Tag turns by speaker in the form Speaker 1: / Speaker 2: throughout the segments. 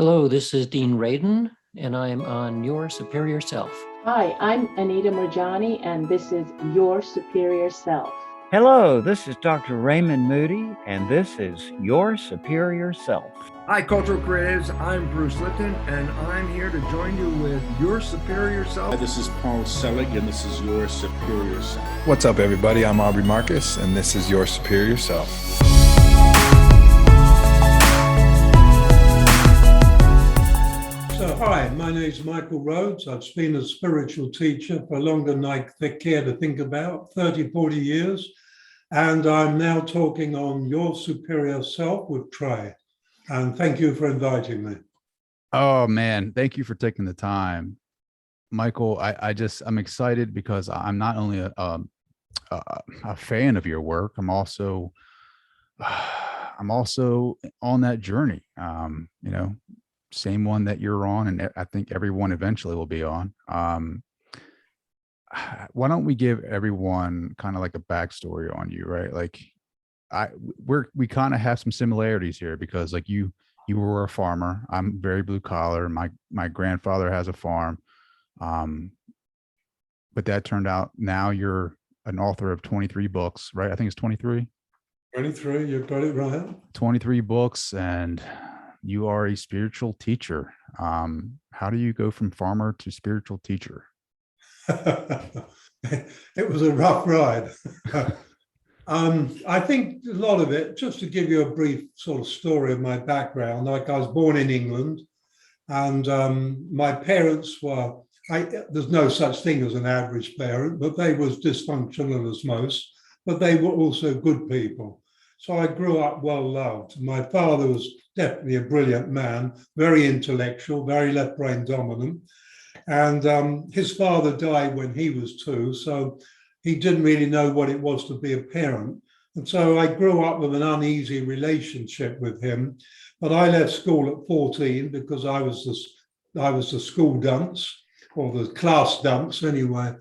Speaker 1: Hello, this is Dean Radin, and I'm on Your Superior Self.
Speaker 2: Hi, I'm Anita Murjani, and this is Your Superior Self.
Speaker 3: Hello, this is Dr. Raymond Moody, and this is Your Superior Self.
Speaker 4: Hi, Cultural Creatives. I'm Bruce Lipton, and I'm here to join you with Your Superior Self.
Speaker 5: This is Paul Selig, and this is Your Superior Self.
Speaker 6: What's up, everybody? I'm Aubrey Marcus, and this is Your Superior Self.
Speaker 7: So, hi, my name is Michael Rhodes. I've been a spiritual teacher for longer than I care to think about, 30, 40 years. And I'm now talking on Your Superior Self with Trey. And thank you for inviting me.
Speaker 8: Oh, man. Thank you for taking the time. Michael, I'm excited because I'm not only a fan of your work, I'm also on that journey, same one that you're on, and I think everyone eventually will be on. Why don't we give everyone kind of like a backstory on you, right? Like we kind of have some similarities here because like you were a farmer. I'm very blue collar. My grandfather has a farm. But that turned out now you're an author of 23 books, right? I think it's 23.
Speaker 7: 23, you got it right.
Speaker 8: 23 books, and you are a spiritual teacher. How do you go from farmer to spiritual teacher?
Speaker 7: It was a rough ride. I think a lot of it, just to give you a brief sort of story of my background, like I was born in England, and my parents were, there's no such thing as an average parent, but they was dysfunctional as most, but they were also good people. So I grew up well loved. My father was definitely a brilliant man, very intellectual, very left brain dominant. And his father died when he was 2, so he didn't really know what it was to be a parent. And so I grew up with an uneasy relationship with him. But I left school at 14 because I was the school dunce, or the class dunce anyway.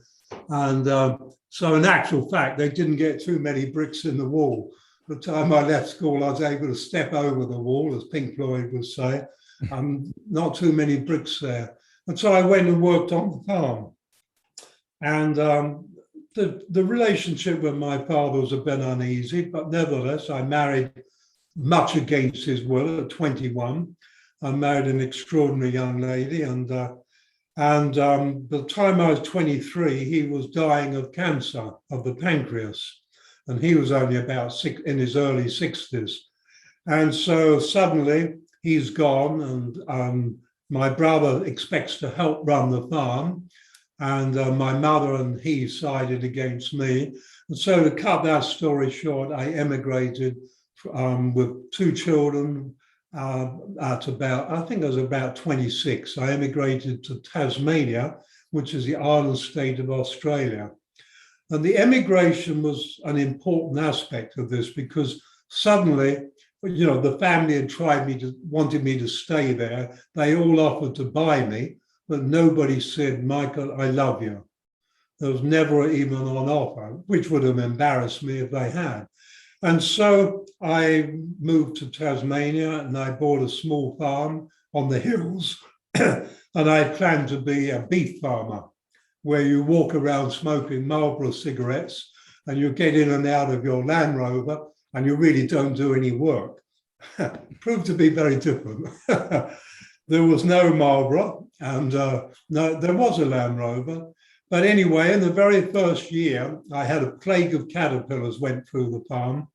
Speaker 7: And so in actual fact, they didn't get too many bricks in the wall. By the time I left school, I was able to step over the wall, as Pink Floyd would say. Not too many bricks there. And so I went and worked on the farm. And the relationship with my father was a bit uneasy, but nevertheless, I married much against his will at 21. I married an extraordinary young lady, and by the time I was 23, he was dying of cancer of the pancreas. And he was only about in his early 60s. And so suddenly he's gone, and my brother expects to help run the farm. And my mother and he sided against me. And so to cut that story short, I emigrated with 2 children at about, I think I was about 26. I emigrated to Tasmania, which is the island state of Australia. And the emigration was an important aspect of this because suddenly, the family had wanted me to stay there. They all offered to buy me, but nobody said, Michael, I love you. There was never even an offer, which would have embarrassed me if they had. And so I moved to Tasmania and I bought a small farm on the hills. And I planned to be a beef farmer, where you walk around smoking Marlboro cigarettes and you get in and out of your Land Rover and you really don't do any work. Proved to be very different. There was no Marlboro and no, there was a Land Rover. But anyway, in the very first year, I had a plague of caterpillars went through the farm.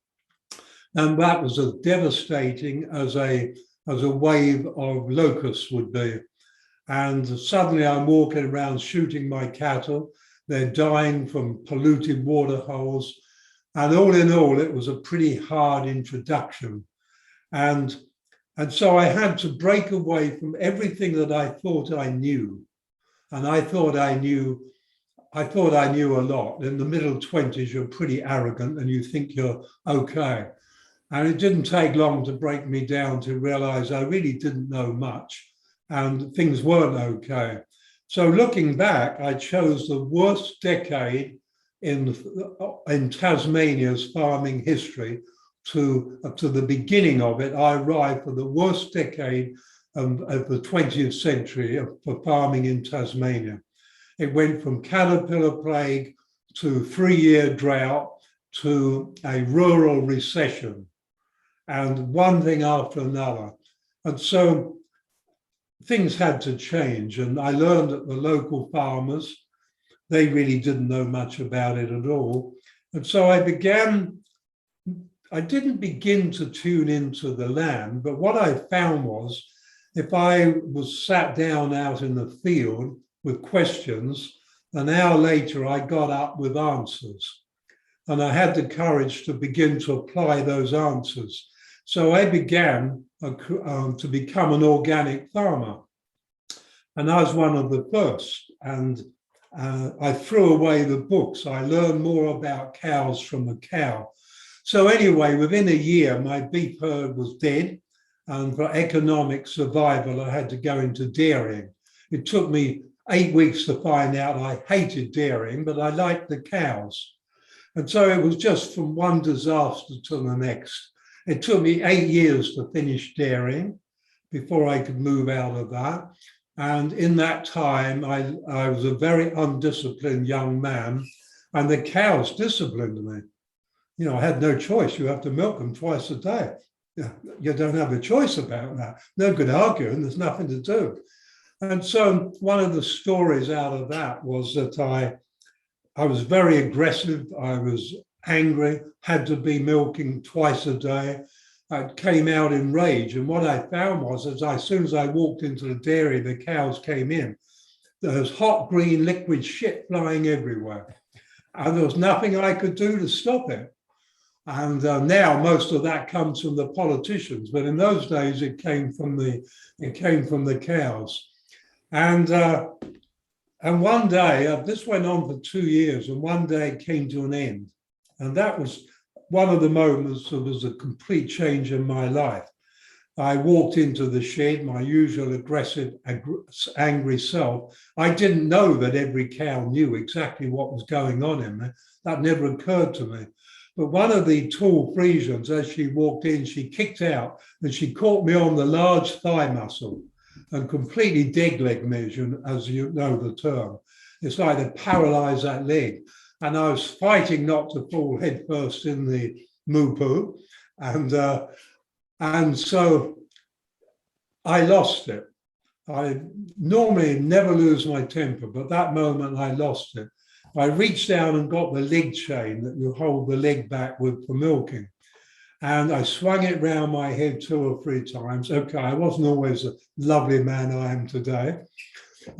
Speaker 7: And that was as devastating as a wave of locusts would be. And suddenly I'm walking around shooting my cattle. They're dying from polluted water holes. And all in all, it was a pretty hard introduction. And so I had to break away from everything that I thought I knew. And I thought I knew a lot. In the middle 20s, you're pretty arrogant and you think you're okay. And it didn't take long to break me down to realize I really didn't know much. And things weren't okay. So looking back, I chose the worst decade in Tasmania's farming history to the beginning of it. I arrived for the worst decade of the 20th century for farming in Tasmania. It went from caterpillar plague to 3-year drought to a rural recession, and one thing after another. And so things had to change. And I learned that the local farmers, they really didn't know much about it at all. And so I didn't begin to tune into the land, but what I found was if I was sat down out in the field with questions, an hour later I got up with answers. And I had the courage to begin to apply those answers. So I began to become an organic farmer. And I was one of the first. And I threw away the books. I learned more about cows from a cow. So anyway, within a year, my beef herd was dead. And for economic survival, I had to go into dairying. It took me 8 weeks to find out I hated dairying, but I liked the cows. And so it was just from one disaster to the next. It took me 8 years to finish dairying before I could move out of that. And in that time, I was a very undisciplined young man, and the cows disciplined me. You know, I had no choice. You have to milk them twice a day. You don't have a choice about that. No good arguing, there's nothing to do. And so one of the stories out of that was that I was very aggressive. I was angry, had to be milking twice a day. I came out in rage. And what I found was as soon as I walked into the dairy, the cows came in. There was hot green liquid shit flying everywhere. And there was nothing I could do to stop it. And now most of that comes from the politicians, but in those days it came from the cows. And one day, this went on for 2 years, and one day it came to an end. And that was one of the moments that was a complete change in my life. I walked into the shed, my usual aggressive, angry self. I didn't know that every cow knew exactly what was going on in me. That never occurred to me. But one of the tall Frisians, as she walked in, she kicked out and she caught me on the large thigh muscle and completely dead-leg me, as you know the term. It's like they paralyzed that leg. And I was fighting not to fall headfirst in the moo-poo. And so I lost it. I normally never lose my temper, but that moment I lost it. I reached down and got the leg chain that you hold the leg back with for milking. And I swung it round my head 2 or 3 times. Okay, I wasn't always a lovely man I am today.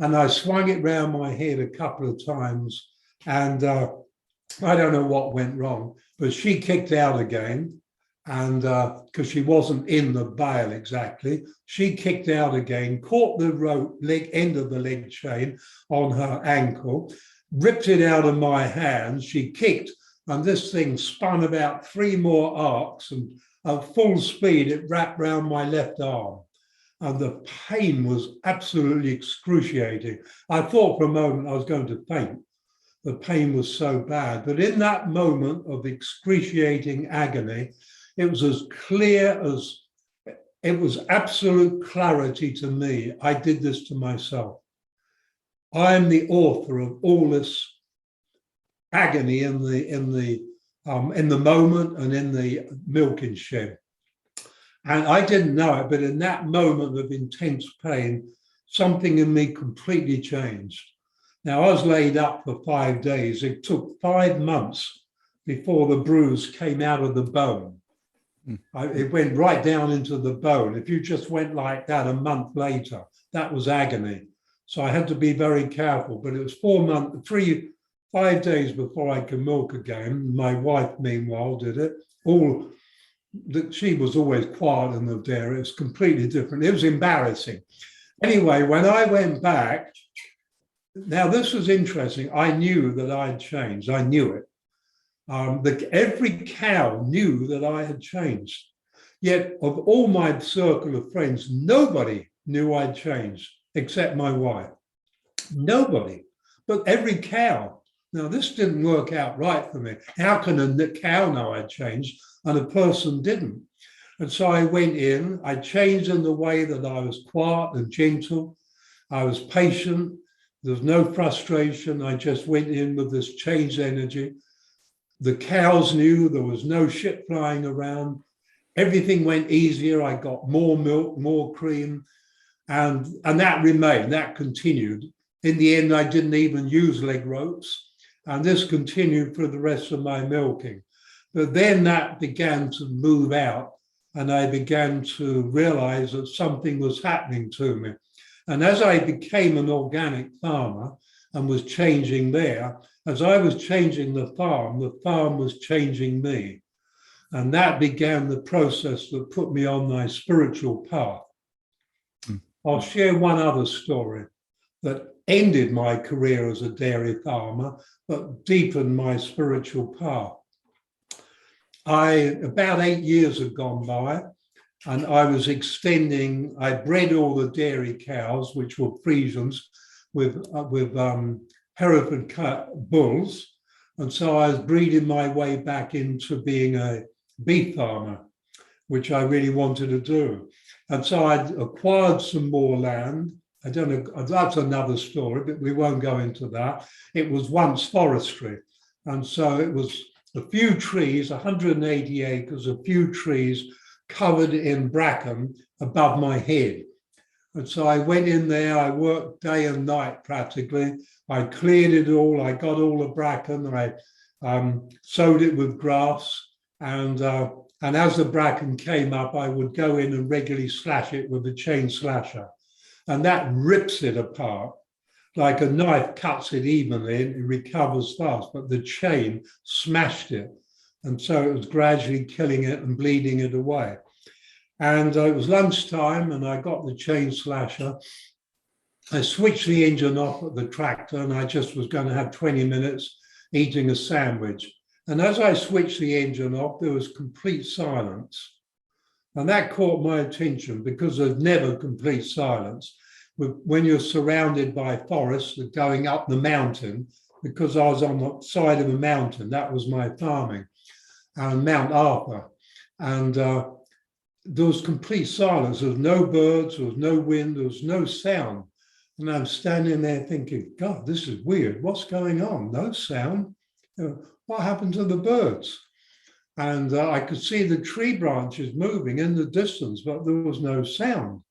Speaker 7: And I swung it round my head a couple of times. And I don't know what went wrong, but she kicked out again. And because she wasn't in the bale exactly, she kicked out again, caught the end of the leg chain on her ankle, ripped it out of my hands. She kicked, and this thing spun about 3 more arcs, and at full speed, it wrapped round my left arm. And the pain was absolutely excruciating. I thought for a moment I was going to faint. The pain was so bad. But in that moment of excruciating agony, it was as clear as, it was absolute clarity to me. I did this to myself. I am the author of all this agony in the moment and in the milking shed. And I didn't know it, but in that moment of intense pain, something in me completely changed. Now, I was laid up for 5 days. It took 5 months before the bruise came out of the bone. It went right down into the bone. If you just went like that a month later, that was agony. So I had to be very careful, but it was 5 days before I could milk again. My wife, meanwhile, did it. She was always quiet in the dairy. It was completely different. It was embarrassing. Anyway, when I went back, now this was interesting. I knew that I had changed. I knew it. Every cow knew that I had changed. Yet of all my circle of friends, nobody knew I'd changed except my wife. Nobody, but every cow. Now this didn't work out right for me. How can a cow know I'd changed and a person didn't? And so I went in, I changed in the way that I was quiet and gentle. I was patient. There was no frustration. I just went in with this changed energy. The cows knew there was no shit flying around. Everything went easier. I got more milk, more cream, and that remained, that continued. In the end, I didn't even use leg ropes, and this continued for the rest of my milking. But then that began to move out, and I began to realize that something was happening to me. And as I became an organic farmer and was changing there, as I was changing the farm was changing me. And that began the process that put me on my spiritual path. I'll share one other story that ended my career as a dairy farmer, but deepened my spiritual path. About 8 years had gone by, and I was extending, I bred all the dairy cows, which were Friesians, with Hereford bulls. And so I was breeding my way back into being a beef farmer, which I really wanted to do. And so I'd acquired some more land. I don't know, that's another story, but we won't go into that. It was once forestry. And so it was a few trees, 180 acres, a few trees covered in bracken above my head. And so I went in there, I worked day and night practically. I cleared it all, I got all the bracken, I sowed it with grass, and as the bracken came up, I would go in and regularly slash it with a chain slasher. And that rips it apart. Like a knife cuts it evenly, and it recovers fast, but the chain smashed it. And so it was gradually killing it and bleeding it away. And it was lunchtime, and I got the chain slasher. I switched the engine off at the tractor, and I just was going to have 20 minutes eating a sandwich. And as I switched the engine off, there was complete silence. And that caught my attention because there's never complete silence. When you're surrounded by forests going up the mountain, because I was on the side of a mountain, that was my farming, and Mount Arthur. And there was complete silence. There was no birds, there was no wind, there was no sound. And I'm standing there thinking, God, this is weird. What's going on? No sound. What happened to the birds? And I could see the tree branches moving in the distance, but there was no sound.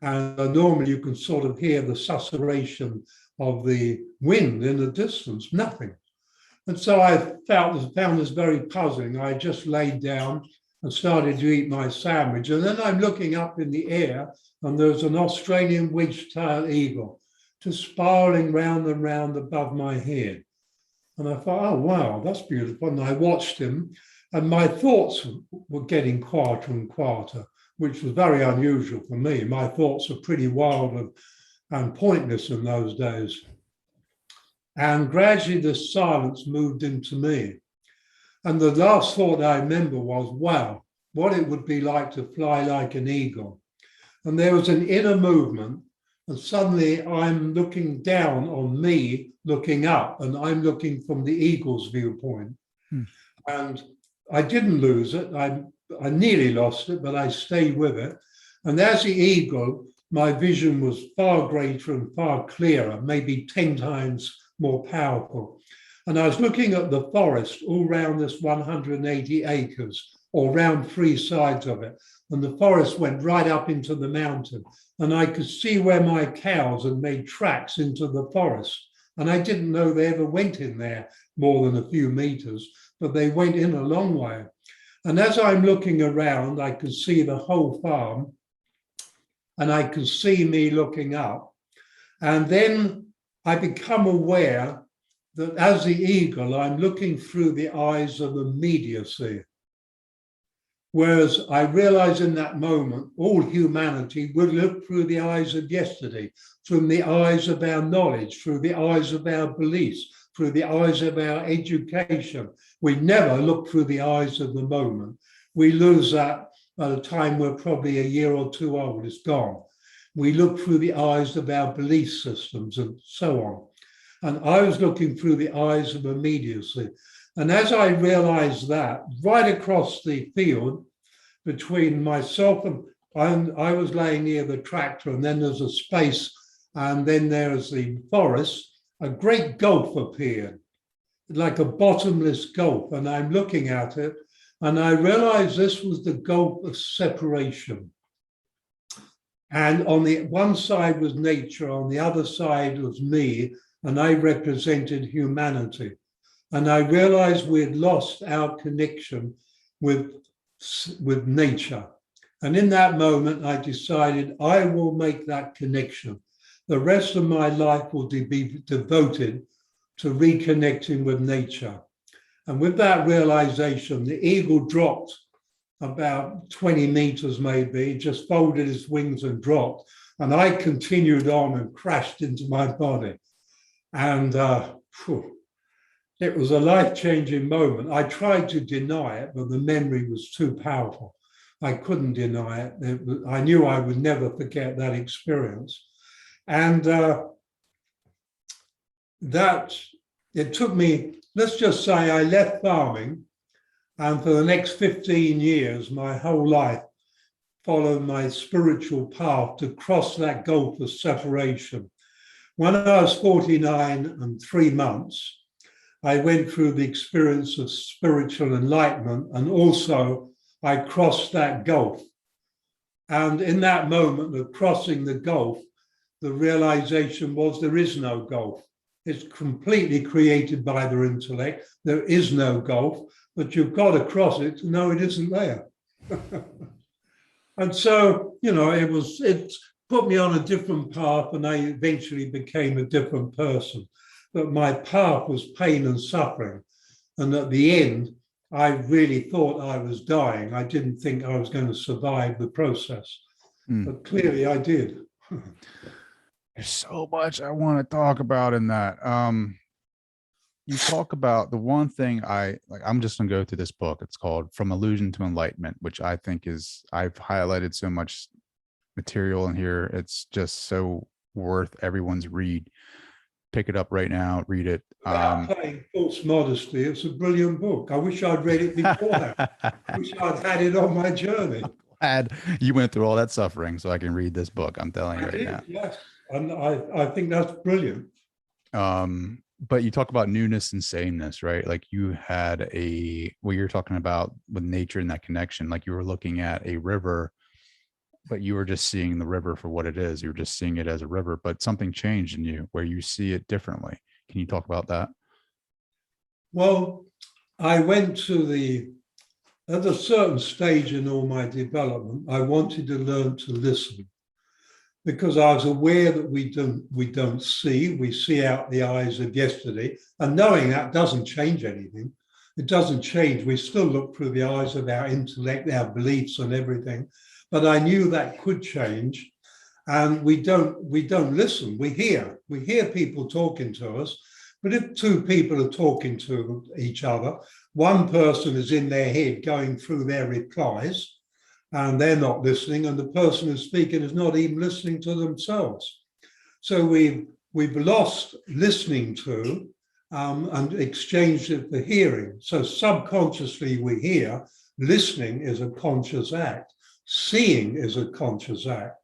Speaker 7: And normally you can sort of hear the susurration of the wind in the distance, nothing. And so I found this very puzzling. I just laid down and started to eat my sandwich. And then I'm looking up in the air, and there's an Australian wedge-tailed eagle just spiraling round and round above my head. And I thought, oh, wow, that's beautiful. And I watched him, and my thoughts were getting quieter and quieter, which was very unusual for me. My thoughts were pretty wild and pointless in those days. And gradually this silence moved into me. And the last thought I remember was, wow, what it would be like to fly like an eagle. And there was an inner movement, and suddenly I'm looking down on me, looking up, and I'm looking from the eagle's viewpoint. And I didn't lose it. I nearly lost it, but I stayed with it. And as the eagle, my vision was far greater and far clearer, maybe 10 times more powerful. And I was looking at the forest all around this 180 acres, or around 3 sides of it. And the forest went right up into the mountain. And I could see where my cows had made tracks into the forest. And I didn't know they ever went in there more than a few meters, but they went in a long way. And as I'm looking around, I could see the whole farm, and I could see me looking up. And then I become aware that as the eagle, I'm looking through the eyes of immediacy. Whereas I realize in that moment, all humanity would look through the eyes of yesterday, through the eyes of our knowledge, through the eyes of our beliefs, through the eyes of our education. We never look through the eyes of the moment. We lose that by the time we're probably a year or 2 old, it's gone. We look through the eyes of our belief systems and so on. And I was looking through the eyes of immediacy. And as I realized that, right across the field, between myself and I was laying near the tractor, and then there's a space, and then there's the forest. A great gulf appeared, like a bottomless gulf, and I'm looking at it, and I realized this was the gulf of separation. And on the one side was nature, on the other side was me, and I represented humanity. And I realized we had lost our connection with nature. And in that moment, I decided I will make that connection. The rest of my life will be devoted to reconnecting with nature. And with that realization, the eagle dropped about 20 meters maybe, just folded his wings and dropped. And I continued on and crashed into my body. And it was a life-changing moment. I tried to deny it, but the memory was too powerful. I couldn't deny it. I knew I would never forget that experience. And it took me, let's just say I left farming, and for the next 15 years, my whole life followed my spiritual path to cross that gulf of separation. When I was 49 and 3 months, I went through the experience of spiritual enlightenment, and also I crossed that gulf. And in that moment of crossing the gulf, the realization was there is no gulf. It's completely created by the intellect. There is no gulf, but you've got to cross it to know it isn't there. And so, it put me on a different path, and I eventually became a different person. But my path was pain and suffering. And at the end, I really thought I was dying. I didn't think I was going to survive the process, but clearly I did.
Speaker 8: There's so much I want to talk about in that. You talk about the one thing I'm just going to go through this book. It's called From Illusion to Enlightenment, which I think I've highlighted so much material in here. It's just so worth everyone's read. Pick it up right now, read it.
Speaker 7: Without playing false modesty, it's a brilliant book. I wish I'd read it beforehand. I wish I'd had it on my journey.
Speaker 8: Glad you went through all that suffering so I can read this book. I'm telling you right now.
Speaker 7: Yes, and I think that's brilliant.
Speaker 8: But you talk about newness and sameness, right? Like you had what you're talking about with nature and that connection, like you were looking at a river, but you were just seeing the river for what it is. You were just seeing it as a river, but something changed in you where you see it differently. Can you talk about that?
Speaker 7: Well, I went at a certain stage in all my development, I wanted to learn to listen, because I was aware that we don't see, we see out the eyes of yesterday, and knowing that doesn't change anything. It doesn't change. We still look through the eyes of our intellect, our beliefs and everything. But I knew that could change, and we don't listen. We hear people talking to us, but if two people are talking to each other, one person is in their head going through their replies, and they're not listening, and the person who's speaking is not even listening to themselves. So we've lost listening to and exchanged it for hearing. So subconsciously we hear. Listening is a conscious act. Seeing is a conscious act,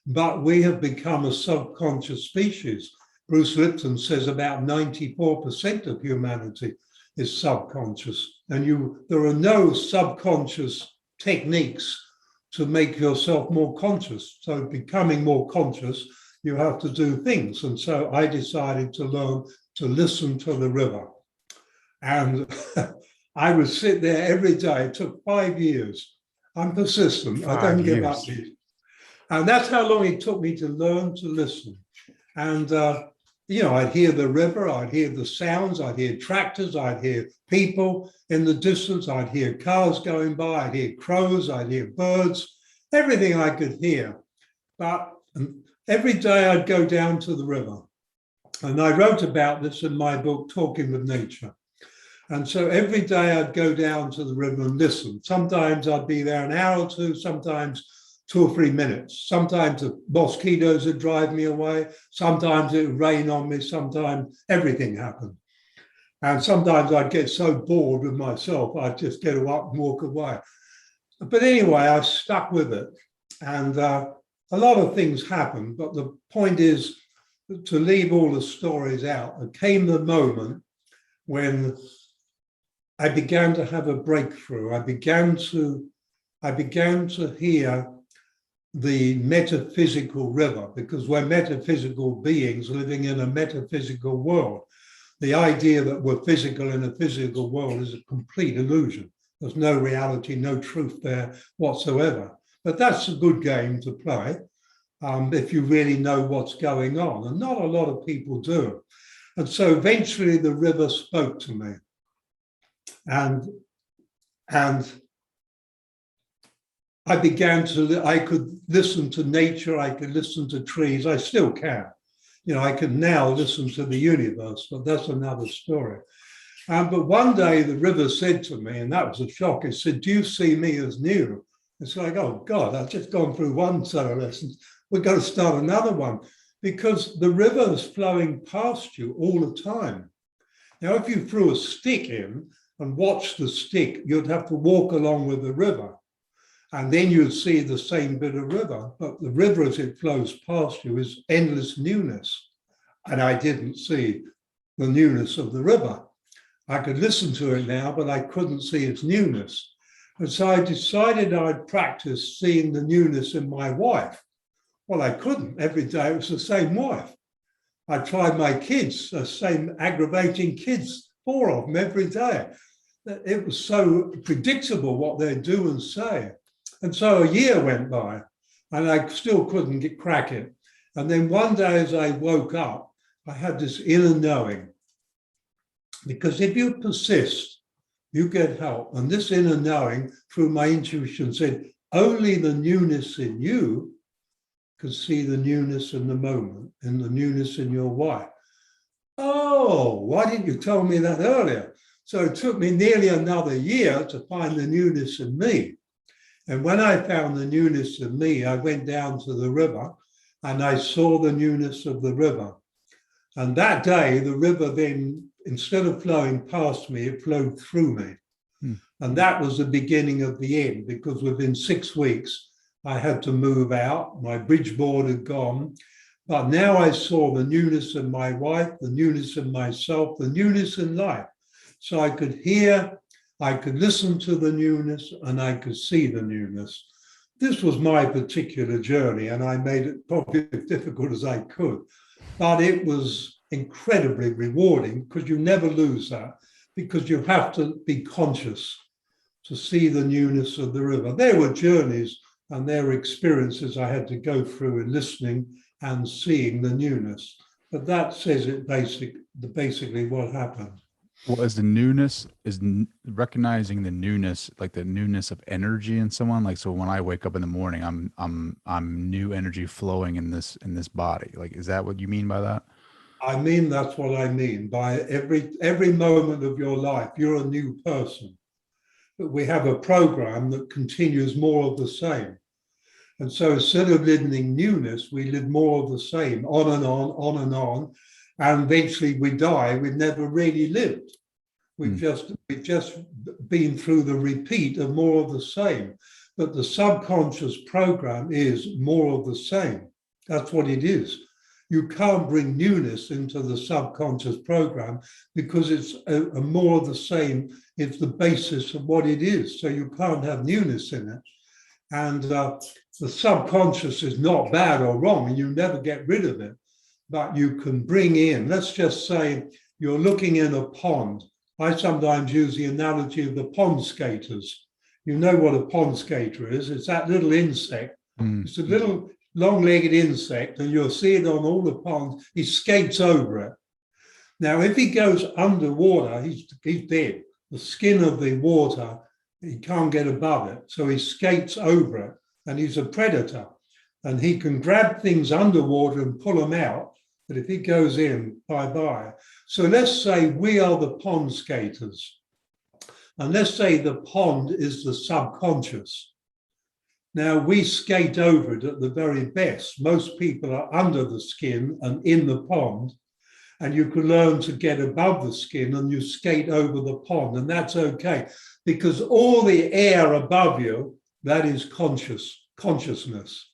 Speaker 7: but we have become a subconscious species. Bruce Lipton says about 94% of humanity is subconscious, and there are no subconscious techniques to make yourself more conscious. So becoming more conscious, you have to do things. And so I decided to learn to listen to the river. And I would sit there every day. It took 5 years. I'm persistent. I don't give up. And that's how long it took me to learn to listen. And, I'd hear the river, I'd hear the sounds, I'd hear tractors, I'd hear people in the distance, I'd hear cars going by, I'd hear crows, I'd hear birds, everything I could hear. But every day I'd go down to the river. And I wrote about this in my book, Talking with Nature. And so every day I'd go down to the river and listen. Sometimes I'd be there an hour or two, sometimes 2 or 3 minutes. Sometimes the mosquitoes would drive me away. Sometimes it would rain on me. Sometimes everything happened. And sometimes I'd get so bored with myself, I'd just get up and walk away. But anyway, I stuck with it. And a lot of things happened. But the point is, to leave all the stories out, there came the moment when I began to have a breakthrough. I began to hear the metaphysical river, because we're metaphysical beings living in a metaphysical world. The idea that we're physical in a physical world is a complete illusion. There's no reality, no truth there whatsoever. But that's a good game to play if you really know what's going on. And not a lot of people do. And so eventually the river spoke to me. And I could listen to nature, I could listen to trees, I still can. I can now listen to the universe, but that's another story. But one day the river said to me, and that was a shock, it said, "Do you see me as new?" It's like, oh God, I've just gone through one set of lessons. We've got to start another one, because the river is flowing past you all the time. Now, if you threw a stick in and watched the stick, you'd have to walk along with the river. And then you'd see the same bit of river. But the river, as it flows past you, is endless newness. And I didn't see the newness of the river. I could listen to it now, but I couldn't see its newness. And so I decided I'd practice seeing the newness in my wife. Well, I couldn't. Every day it was the same wife. I tried my kids, the same aggravating kids, 4 of them every day. It was so predictable what they'd do and say. And so a year went by and I still couldn't crack it. And then one day as I woke up, I had this inner knowing. Because if you persist, you get help. And this inner knowing through my intuition said, only the newness in you can see the newness in the moment and the newness in your wife. Oh, why didn't you tell me that earlier? So it took me nearly another year to find the newness in me. And when I found the newness in me, I went down to the river and I saw the newness of the river. And that day, the river then, instead of flowing past me, it flowed through me. And that was the beginning of the end, because within 6 weeks, I had to move out. My bridge board had gone. But now I saw the newness in my wife, the newness in myself, the newness in life. So I could hear, I could listen to the newness, and I could see the newness. This was my particular journey, and I made it probably as difficult as I could. But it was incredibly rewarding, because you never lose that, because you have to be conscious to see the newness of the river. There were journeys and there were experiences I had to go through in listening and seeing the newness. But that says it basically what happened.
Speaker 8: Well, as the newness is recognizing the newness, like the newness of energy in someone. Like, so when I wake up in the morning, I'm new energy flowing in this body. Like, is that what you mean by that?
Speaker 7: I mean, that's what I mean by every moment of your life, you're a new person. But we have a program that continues more of the same. And so instead of living newness, we live more of the same, on and on, on and on. And eventually we die. We've never really lived. We've just been through the repeat of more of the same. But the subconscious program is more of the same. That's what it is. You can't bring newness into the subconscious program because it's a more of the same. It's the basis of what it is. So you can't have newness in it. And the subconscious is not bad or wrong, and you never get rid of it. But you can bring in, let's just say you're looking in a pond. I sometimes use the analogy of the pond skaters. You know what a pond skater is. It's that little insect. It's a little long-legged insect, and you'll see it on all the ponds. He skates over it. Now, if he goes underwater, he's dead. The skin of the water, he can't get above it. So he skates over it, and he's a predator. And he can grab things underwater and pull them out. But if he goes in, bye-bye. So let's say we are the pond skaters. And let's say the pond is the subconscious. Now, we skate over it at the very best. Most people are under the skin and in the pond, and you can learn to get above the skin and you skate over the pond, and that's okay, because all the air above you That is consciousness.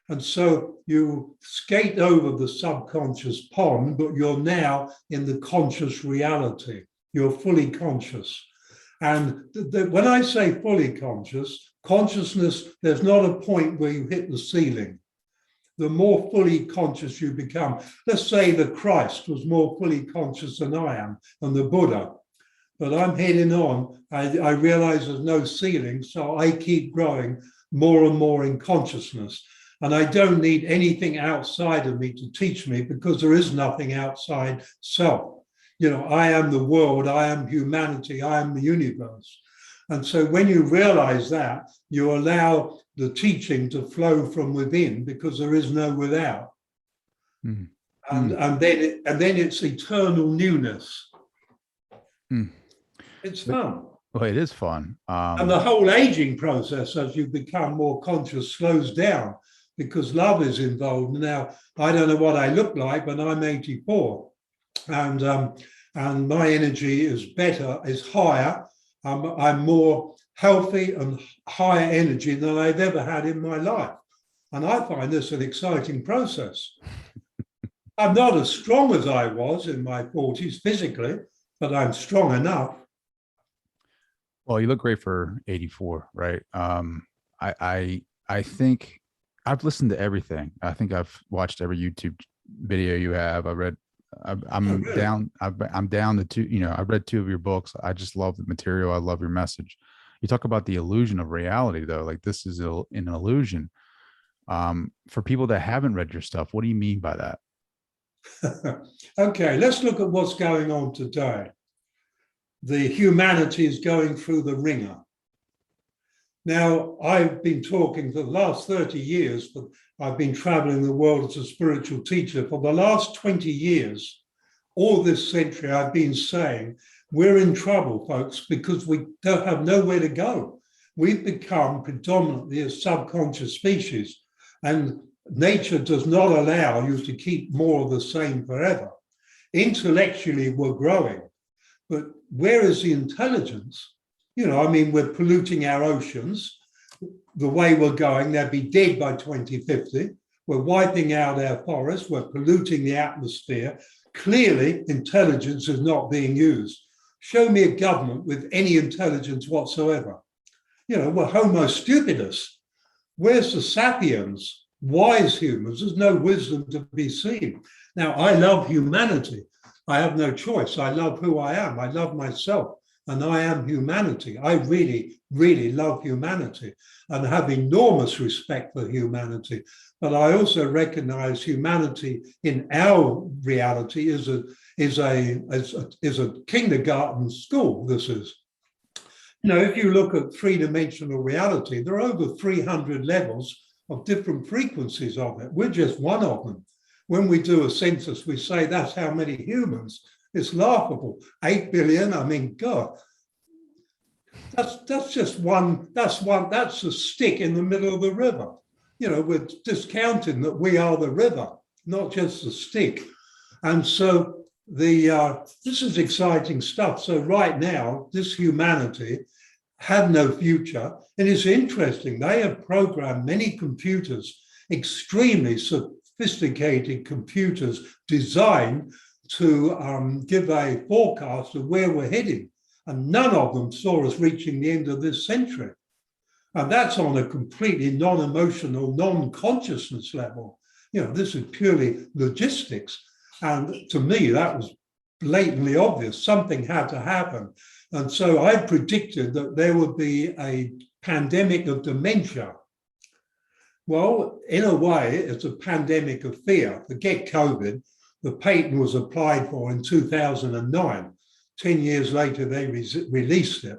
Speaker 7: And so you skate over the subconscious pond, but you're now in the conscious reality. You're fully conscious. And when I say fully conscious, consciousness, there's not a point where you hit the ceiling. The more fully conscious you become, let's say the Christ was more fully conscious than I am, and the Buddha, but I'm heading on. I realize there's no ceiling, so I keep growing more and more in consciousness. And I don't need anything outside of me to teach me, because there is nothing outside self. You know, I am the world, I am humanity, I am the universe. And so when you realize that, you allow the teaching to flow from within, because there is no without. Mm. And then it's eternal newness. Mm. It's fun.
Speaker 8: Well, it is fun.
Speaker 7: And the whole aging process, as you become more conscious, slows down, because love is involved. Now, I don't know what I look like, but I'm 84, and my energy is better, is higher. I'm more healthy and higher energy than I've ever had in my life. And I find this an exciting process. I'm not as strong as I was in my 40s physically, but I'm strong enough.
Speaker 8: Well, you look great for 84, right? I think I've listened to everything. I think I've watched every YouTube video you have. I'm down to two, you know, I've read 2 of your books. I just love the material. I love your message. You talk about the illusion of reality, though. Like, this is an illusion. For people that haven't read your stuff, what do you mean by that?
Speaker 7: Okay, let's look at what's going on today. The humanity is going through the ringer. Now, I've been talking for the last 30 years, but I've been traveling the world as a spiritual teacher. For the last 20 years, all this century, I've been saying, we're in trouble, folks, because we don't have nowhere to go. We've become predominantly a subconscious species, and nature does not allow you to keep more of the same forever. Intellectually, we're growing, but where is the intelligence? You know, I mean, we're polluting our oceans. The way we're going, they'll be dead by 2050. We're wiping out our forests. We're polluting the atmosphere. Clearly, intelligence is not being used. Show me a government with any intelligence whatsoever. You know, we're Homo stupidus. Where's the sapiens? Wise humans? There's no wisdom to be seen. Now, I love humanity. I have no choice. I love who I am. I love myself. And I am humanity. I really, really love humanity and have enormous respect for humanity. But I also recognize humanity in our reality is a kindergarten school. This is, you know, if you look at three-dimensional reality, there are over 300 levels of different frequencies of it. We're just one of them. When we do a census, we say that's how many humans. It's laughable. 8 billion, I mean, God, that's just one, that's a stick in the middle of the river. You know, we're discounting that we are the river, not just the stick. And so this is exciting stuff. So right now, this humanity had no future. And it's interesting, they have programmed many computers, extremely sophisticated computers designed to give a forecast of where we're heading. And none of them saw us reaching the end of this century. And that's on a completely non-emotional, non-consciousness level. You know, this is purely logistics. And to me, that was blatantly obvious. Something had to happen. And so I predicted that there would be a pandemic of dementia. Well, in a way, it's a pandemic of fear. Forget COVID. The patent was applied for in 2009. 10 years later, they released it.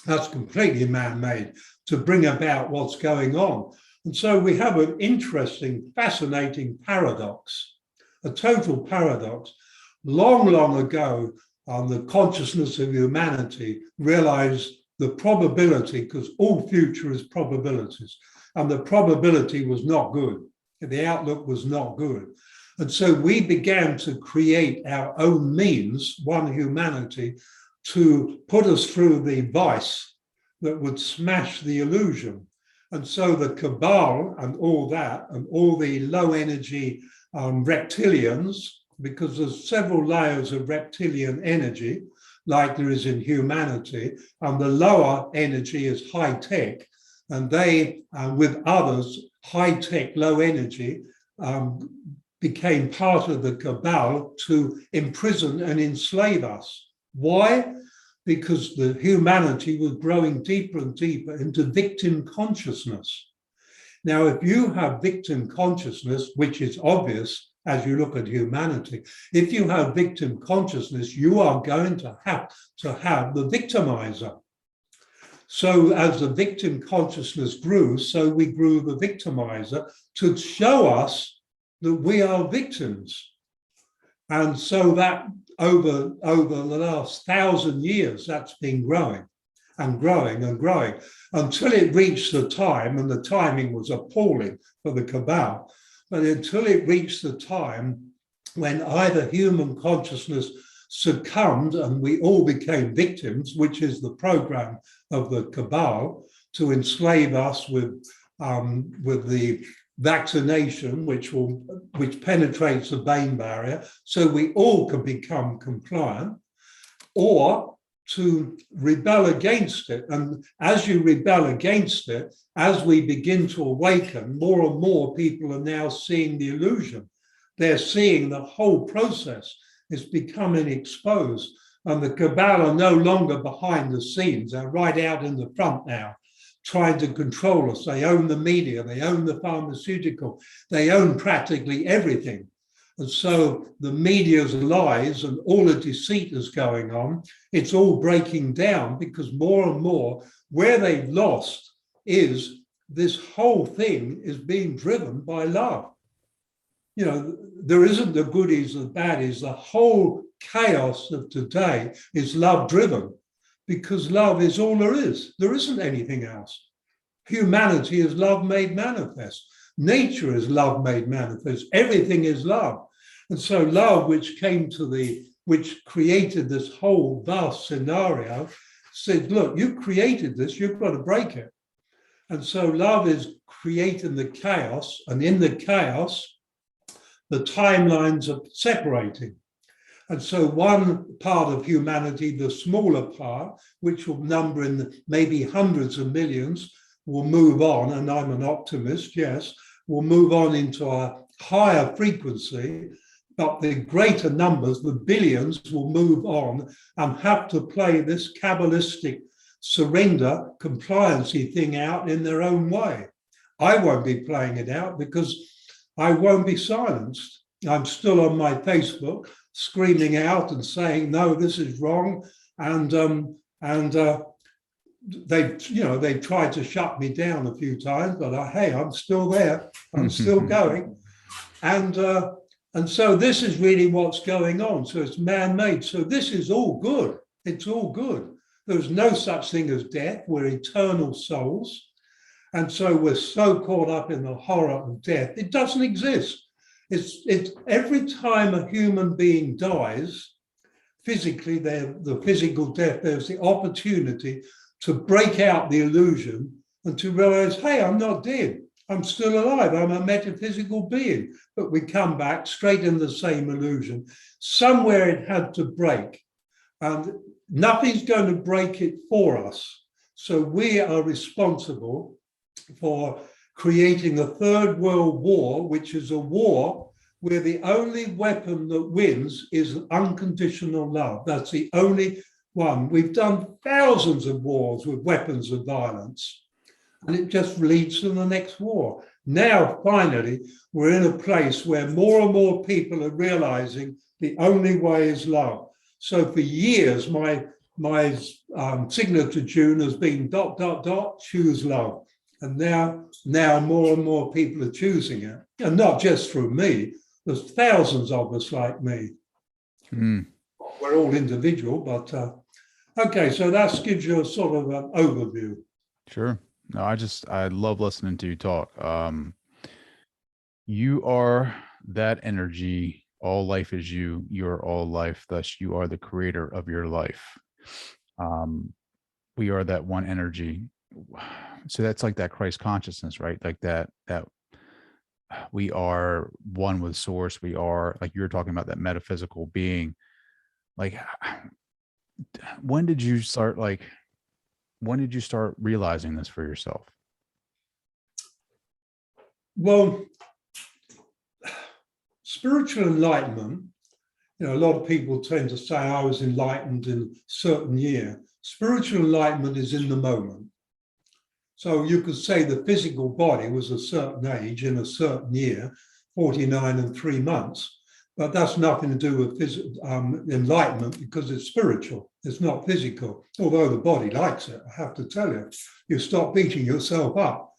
Speaker 7: That's completely man-made to bring about what's going on. And so we have an interesting, fascinating paradox, a total paradox. Long, long ago, the consciousness of humanity realized the probability, because all future is probabilities, and the probability was not good. The outlook was not good. And so we began to create our own means, one humanity, to put us through the vice that would smash the illusion. And so the cabal and all that, and all the low energy reptilians, because there's several layers of reptilian energy, like there is in humanity, and the lower energy is high tech, and they, with others, high tech, low energy, became part of the cabal to imprison and enslave us. Why? Because the humanity was growing deeper and deeper into victim consciousness. Now, if you have victim consciousness, which is obvious as you look at humanity, if you have victim consciousness, you are going to have the victimizer. So as the victim consciousness grew, so we grew the victimizer to show us that we are victims. And so that over the last 1,000 years, that's been growing and growing and growing until it reached the time, and the timing was appalling for the cabal, but until it reached the time when either human consciousness succumbed and we all became victims, which is the program of the cabal, to enslave us with the vaccination, which penetrates the brain barrier, so we all can become compliant, or to rebel against it. And as you rebel against it, as we begin to awaken, more and more people are now seeing the illusion. They're seeing the whole process is becoming exposed, and the cabal are no longer behind the scenes. They're right out in the front now, trying to control us. They own the media, they own the pharmaceutical, they own practically everything. And so the media's lies and all the deceit is going on. It's all breaking down because more and more where they've lost is this whole thing is being driven by love. You know, there isn't the goodies and baddies. The whole chaos of today is love driven, because love is all there is. There isn't anything else. Humanity is love made manifest. Nature is love made manifest. Everything is love. And so love, which created this whole vast scenario, said, look, you created this, you've got to break it. And so love is creating the chaos, and in the chaos, the timelines are separating. And so one part of humanity, the smaller part, which will number in maybe hundreds of millions, will move on, and I'm an optimist, yes, will move on into a higher frequency, but the greater numbers, the billions, will move on and have to play this Kabbalistic surrender compliancy thing out in their own way. I won't be playing it out because I won't be silenced. I'm still on my Facebook screaming out and saying, no, this is wrong. And they've tried to shut me down a few times, but hey, I'm still there. I'm still going. And so this is really what's going on. So it's man-made. So this is all good. It's all good. There's no such thing as death. We're eternal souls. And so we're so caught up in the horror of death. It doesn't exist. It's every time a human being dies, physically, the physical death, there's the opportunity to break out the illusion and to realize, hey, I'm not dead. I'm still alive. I'm a metaphysical being. But we come back straight in the same illusion. Somewhere it had to break. And nothing's going to break it for us. So we are responsible for creating a third world war, which is a war where the only weapon that wins is unconditional love. That's the only one. We've done thousands of wars with weapons of violence, and it just leads to the next war. Now, finally, we're in a place where more and more people are realizing the only way is love. So for years, my signature tune has been ... choose love. And now more and more people are choosing it. And not just through me, there's thousands of us like me. We're all individual, but okay, so that gives you a sort of an overview.
Speaker 8: Sure. No, I love listening to you talk. You are that energy. All life is you. You are all life. Thus, you are the creator of your life. We are that one energy. so that's like that Christ consciousness, right? Like that we are one with source. We are, like you were talking about, that metaphysical being. Like, when did you start realizing this for yourself?
Speaker 7: Well, spiritual enlightenment, a lot of people tend to say I was enlightened in a certain year. Spiritual enlightenment is in the moment. So you could say the physical body was a certain age in a certain year, 49 and 3 months, but that's nothing to do with enlightenment, because it's spiritual, it's not physical, although the body likes it, I have to tell you. You stop beating yourself up.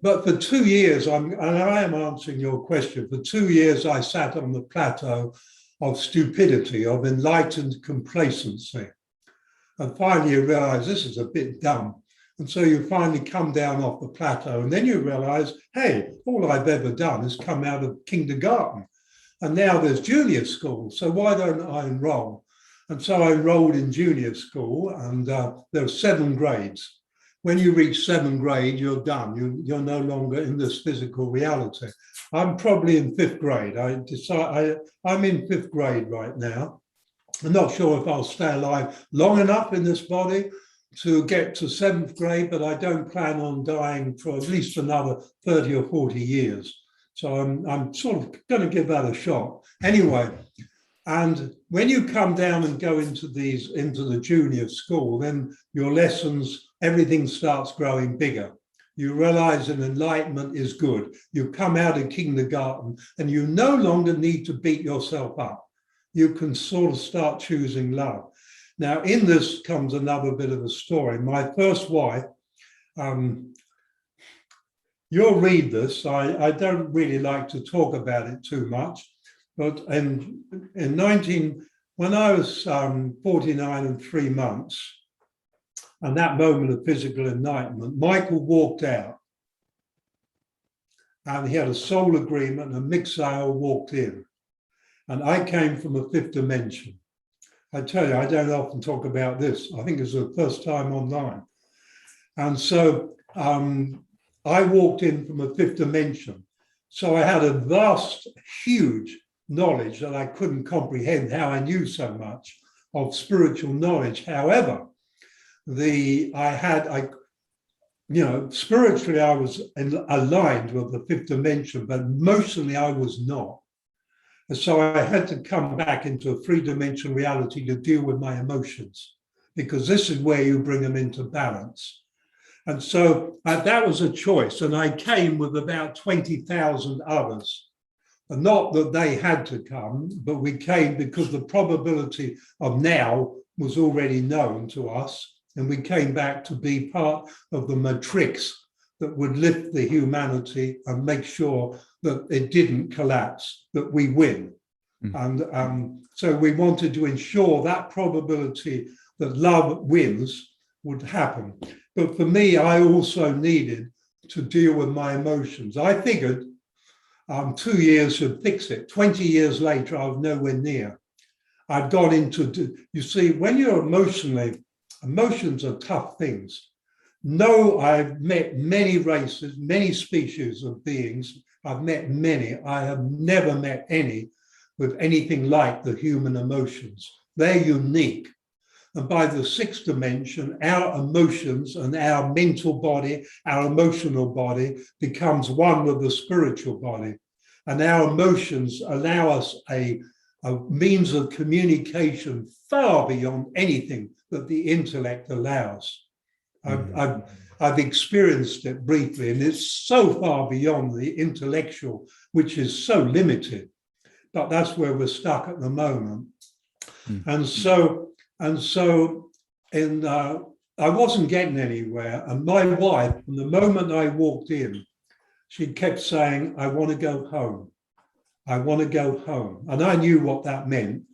Speaker 7: But for 2 years, I am answering your question, for 2 years I sat on the plateau of stupidity, of enlightened complacency. And finally you realize this is a bit dumb. And so you finally come down off the plateau, and then you realize, hey, all I've ever done is come out of kindergarten. And now there's junior school, so why don't I enroll? And so I enrolled in junior school, and there are 7 grades. When you reach 7th grade, you're done. You're no longer in this physical reality. I'm probably in 5th grade. I'm in 5th grade right now. I'm not sure if I'll stay alive long enough in this body to get to 7th grade, but I don't plan on dying for at least another 30 or 40 years. So I'm sort of going to give that a shot. Anyway, and when you come down and go into the junior school, then your lessons, everything starts growing bigger. You realize an enlightenment is good. You come out of kindergarten and you no longer need to beat yourself up. You can sort of start choosing love. Now, in this comes another bit of a story. My first wife, you'll read this. I don't really like to talk about it too much, but when I was 49 and 3 months, and that moment of physical enlightenment, Michael walked out, and he had a soul agreement, and Mixael walked in, and I came from a 5th dimension. I tell you, I don't often talk about this. I think it's the first time online. And so I walked in from a 5th dimension. So I had a vast, huge knowledge that I couldn't comprehend how I knew so much of spiritual knowledge. However, spiritually I was aligned with the 5th dimension, but emotionally I was not. And so I had to come back into a 3-dimensional reality to deal with my emotions, because this is where you bring them into balance. And so that was a choice. And I came with about 20,000 others. And not that they had to come, but we came because the probability of now was already known to us. And we came back to be part of the matrix that would lift the humanity and make sure that it didn't collapse, that we win. And so we wanted to ensure that probability that love wins would happen. But for me, I also needed to deal with my emotions. I figured 2 years should fix it. 20 years later, I was nowhere near. I'd gone into, you see, when you're emotions are tough things. No, I've met many races, many species of beings. I've met many. I have never met any with anything like the human emotions. They're unique. And by the 6th dimension, our emotions and our mental body, our emotional body becomes one with the spiritual body. And our emotions allow us a means of communication far beyond anything that the intellect allows. I've experienced it briefly, and it's so far beyond the intellectual, which is so limited. But that's where we're stuck at the moment. And so I wasn't getting anywhere. And my wife, from the moment I walked in, she kept saying, I want to go home. I want to go home. And I knew what that meant.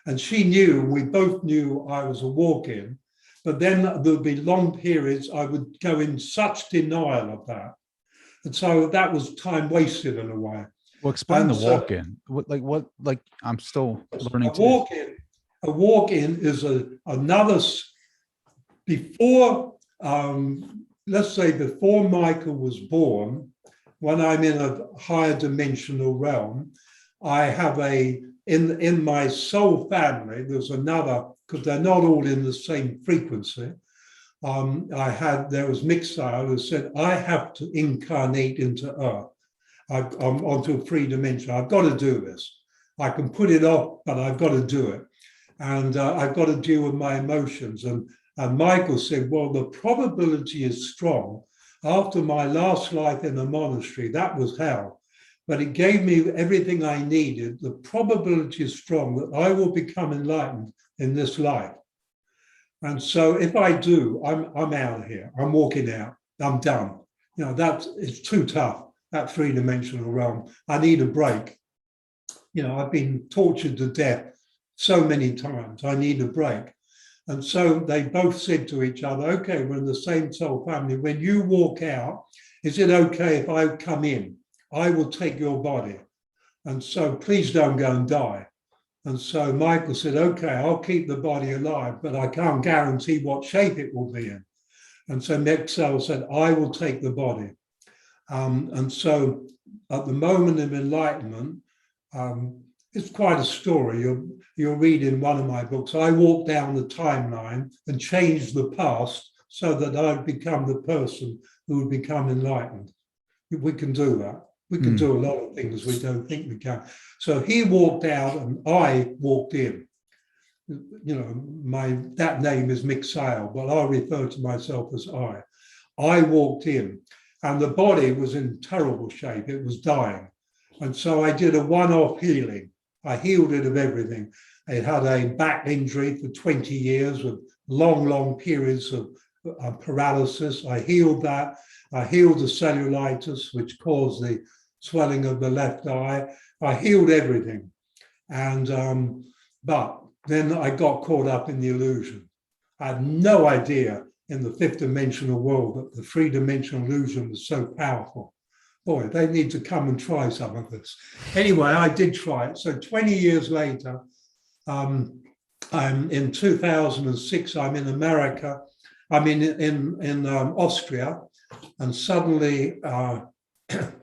Speaker 7: And she knew, we both knew I was a walk-in. But then there'd be long periods I would go in such denial of that. And so that was time wasted in a way.
Speaker 8: Well, explain the walk-in. Like I'm still learning.
Speaker 7: A walk-in is another, before let's say before Michael was born, when I'm in a higher dimensional realm, I have in my soul family, there's another, because they're not all in the same frequency. There was Mixile who said, I have to incarnate into Earth. I'm onto a 3 dimension. I've got to do this. I can put it off, but I've got to do it. And I've got to deal with my emotions. And Michael said, well, the probability is strong. After my last life in a monastery, that was hell. But it gave me everything I needed. The probability is strong that I will become enlightened in this life. And so if I do, I'm out of here. I'm walking out. I'm done. You know, it's too tough, that 3-dimensional realm. I need a break. You know, I've been tortured to death so many times. I need a break. And so they both said to each other, okay, we're in the same soul family. When you walk out, is it okay if I come in? I will take your body. And so please don't go and die. And so Michael said, okay, I'll keep the body alive, but I can't guarantee what shape it will be in. And so Mixel said, I will take the body. And so at the moment of enlightenment, it's quite a story. You'll read in one of my books, I walked down the timeline and changed the past so that I'd become the person who would become enlightened. We can do that. We can do a lot of things we don't think we can. So he walked out and I walked in. You know, that name is Mixael, but I'll refer to myself as I. I walked in and the body was in terrible shape. It was dying. And so I did a one-off healing. I healed it of everything. It had a back injury for 20 years with long periods of paralysis. I healed that. I healed the cellulitis, which caused the swelling of the left eye. I healed everything. And but then I got caught up in the illusion. I had no idea in the 5th dimensional world that the 3-dimensional illusion was so powerful. Boy, they need to come and try some of this. Anyway, I did try it. So 20 years later, I'm in 2006, I'm in America. I'm in Austria, and suddenly,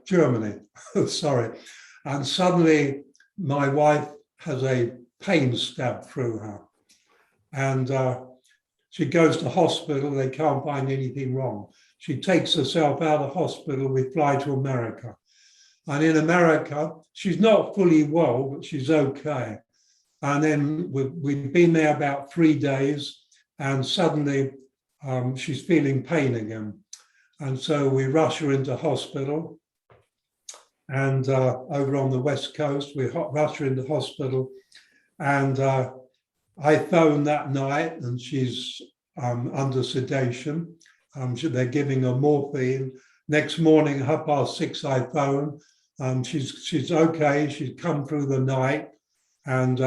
Speaker 7: Germany, sorry. And suddenly my wife has a pain stab through her. And she goes to hospital, they can't find anything wrong. She takes herself out of hospital, we fly to America. And in America, she's not fully well, but she's okay. And then we've been there about 3 days, and suddenly she's feeling pain again. And so we rush her into hospital. And over on the West Coast, we rush her into hospital. And I phoned that night, and she's under sedation. They're giving her morphine. Next morning, 6:30, I phone. She's okay. She's come through the night, and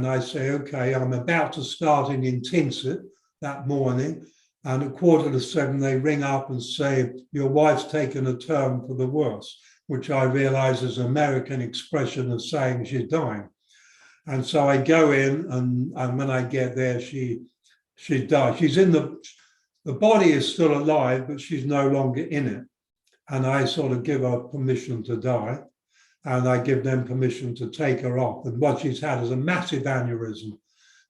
Speaker 7: I say, okay, I'm about to start in intensive that morning. And at 6:45, they ring up and say, your wife's taken a turn for the worse, which I realize is an American expression of saying she's dying. And so I go in, and when I get there, she died. She's in the body is still alive, but she's no longer in it. And I sort of give her permission to die, and I give them permission to take her off. And what she's had is a massive aneurysm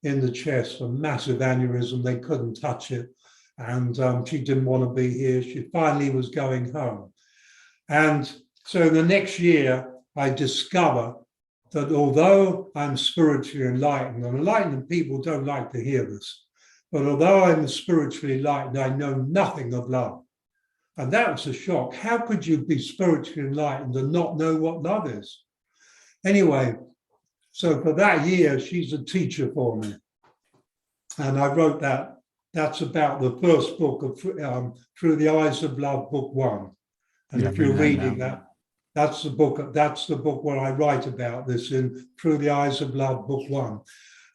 Speaker 7: in the chest, a massive aneurysm. They couldn't touch it. And she didn't want to be here. She finally was going home. And so the next year, I discover that although I'm spiritually enlightened, and enlightened people don't like to hear this, but although I'm spiritually enlightened, I know nothing of love. And that was a shock. How could you be spiritually enlightened and not know what love is? Anyway, so for that year, she's a teacher for me. And I wrote that. That's about the first book of Through the Eyes of Love, book 1. And if you're reading that, that's the book where I write about this in Through the Eyes of Love, book 1.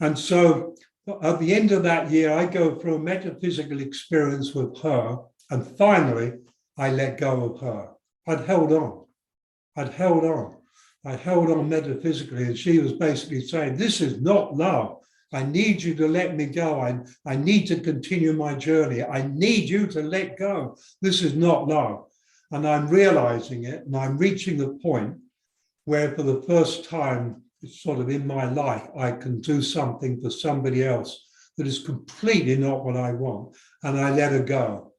Speaker 7: And so at the end of that year, I go through a metaphysical experience with her, and finally, I let go of her. I'd held on metaphysically, and she was basically saying, this is not love. I need you to let me go. I need to continue my journey. I need you to let go. This is not love. And I'm realizing it, and I'm reaching the point where for the first time, it's sort of in my life, I can do something for somebody else that is completely not what I want. And I let her go.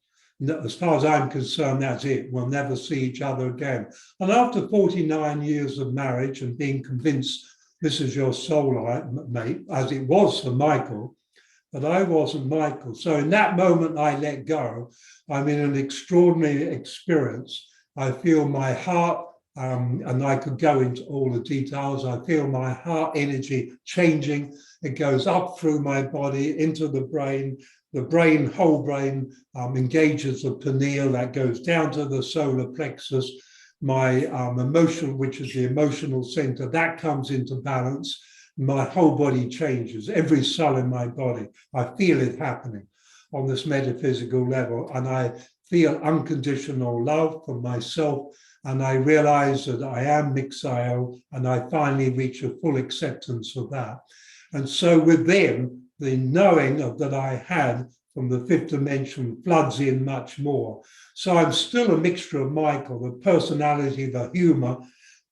Speaker 7: As far as I'm concerned, that's it. We'll never see each other again. And after 49 years of marriage and being convinced this is your soulmate, as it was for Michael, but I wasn't Michael. So in that moment, I let go. I'm in an extraordinary experience. I feel my heart, and I could go into all the details. I feel my heart energy changing. It goes up through my body into the brain. The brain, whole brain, engages the pineal that goes down to the solar plexus. My emotion, which is the emotional center, that comes into balance. My whole body changes, every cell in my body. I feel it happening on this metaphysical level. And I feel unconditional love for myself. And I realize that I am Mixael, and I finally reach a full acceptance of that. And so within, the knowing that I had from the fifth dimension floods in much more. So I'm still a mixture of Michael, the personality, the humor,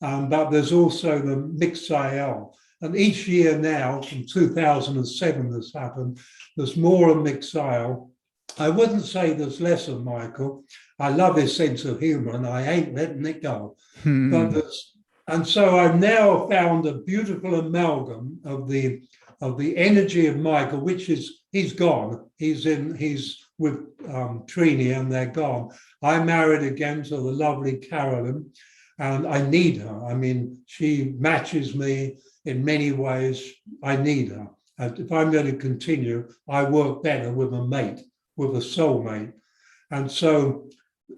Speaker 7: but there's also the Mixael. And each year now, from 2007 this happened, there's more of Mixael. I wouldn't say there's less of Michael. I love his sense of humor and I ain't letting it go. And so I've now found a beautiful amalgam of the energy of Michael, which is, he's gone. He's with Trini and they're gone. I'm married again to the lovely Carolyn and I need her. I mean, she matches me in many ways. I need her. And if I'm going to continue, I work better with a mate, with a soulmate. And so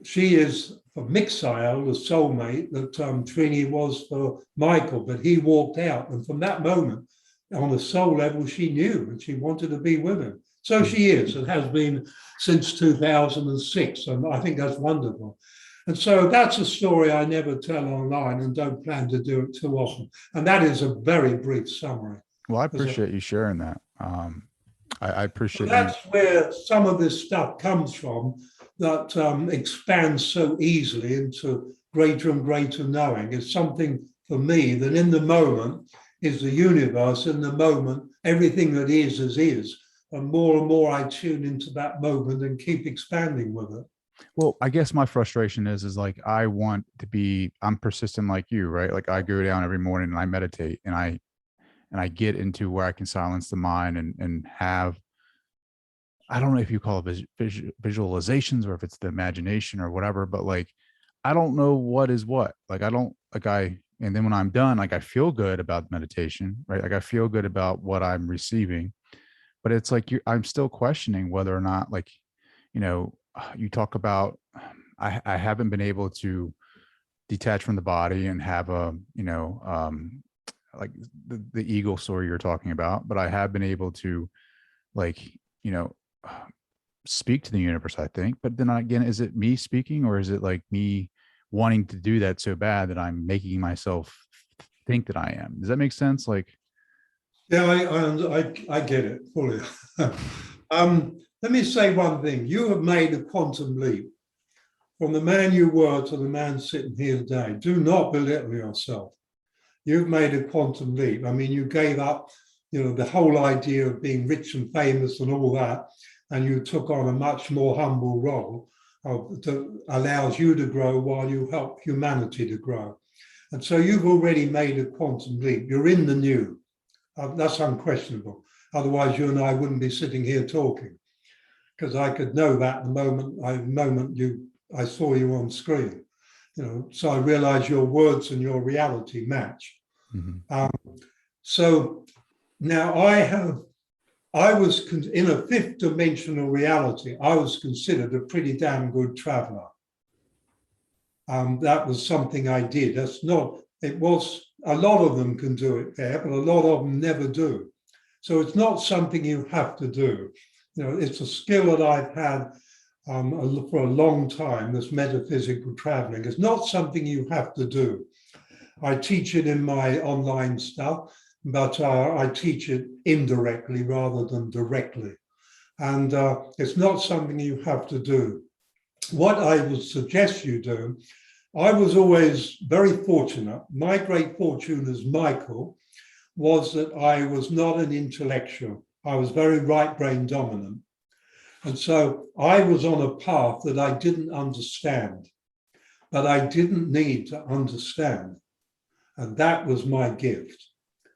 Speaker 7: she is for Mixael, the soulmate that Trini was for Michael, but he walked out. And from that moment, on a soul level, she knew and she wanted to be with him. So she is and has been since 2006. And I think that's wonderful. And so that's a story I never tell online and don't plan to do it too often. And that is a very brief summary.
Speaker 8: Well, I appreciate you sharing that. I appreciate
Speaker 7: that's where some of this stuff comes from that expands so easily into greater and greater knowing. It's something for me that in the moment is the universe. In the moment, everything that is is. And more I tune into that moment and keep expanding with it.
Speaker 8: Well, I guess my frustration is like, I want to be, I'm persistent like you, right? Like I go down every morning and I meditate and I get into where I can silence the mind and have, I don't know if you call it visualizations or if it's the imagination or whatever, but like, I don't know what is what. Like, and then when I'm done, like I feel good about meditation, right? Like I feel good about what I'm receiving, but it's like, I'm still questioning whether or not, like, you know, you talk about, I haven't been able to detach from the body and have a, you know, like the eagle story you're talking about, but I have been able to, like, you know, speak to the universe, I think. But then again, is it me speaking or is it like me wanting to do that so bad that I'm making myself think that I am? Does that make sense? Like,
Speaker 7: yeah, I get it fully. Let me say one thing. You have made a quantum leap from the man you were to the man sitting here today. Do not belittle yourself. You've made a quantum leap. I mean, you gave up, you know, the whole idea of being rich and famous and all that, and you took on a much more humble role that allows you to grow while you help humanity to grow. And so you've already made a quantum leap. You're in the new. That's unquestionable. Otherwise, you and I wouldn't be sitting here talking, because I could know that the moment I saw you on screen. You know, so I realized your words and your reality match. Mm-hmm. So now I was in a fifth dimensional reality. I was considered a pretty damn good traveler. That was something I did. It was, a lot of them can do it there, but a lot of them never do. So it's not something you have to do. You know, it's a skill that I've had for a long time, this metaphysical traveling. It's not something you have to do. I teach it in my online stuff. but I teach it indirectly rather than directly. And it's not something you have to do. What I would suggest you do, I was always very fortunate. My great fortune as Michael was that I was not an intellectual. I was very right brain dominant. And so I was on a path that I didn't understand, but I didn't need to understand. And that was my gift.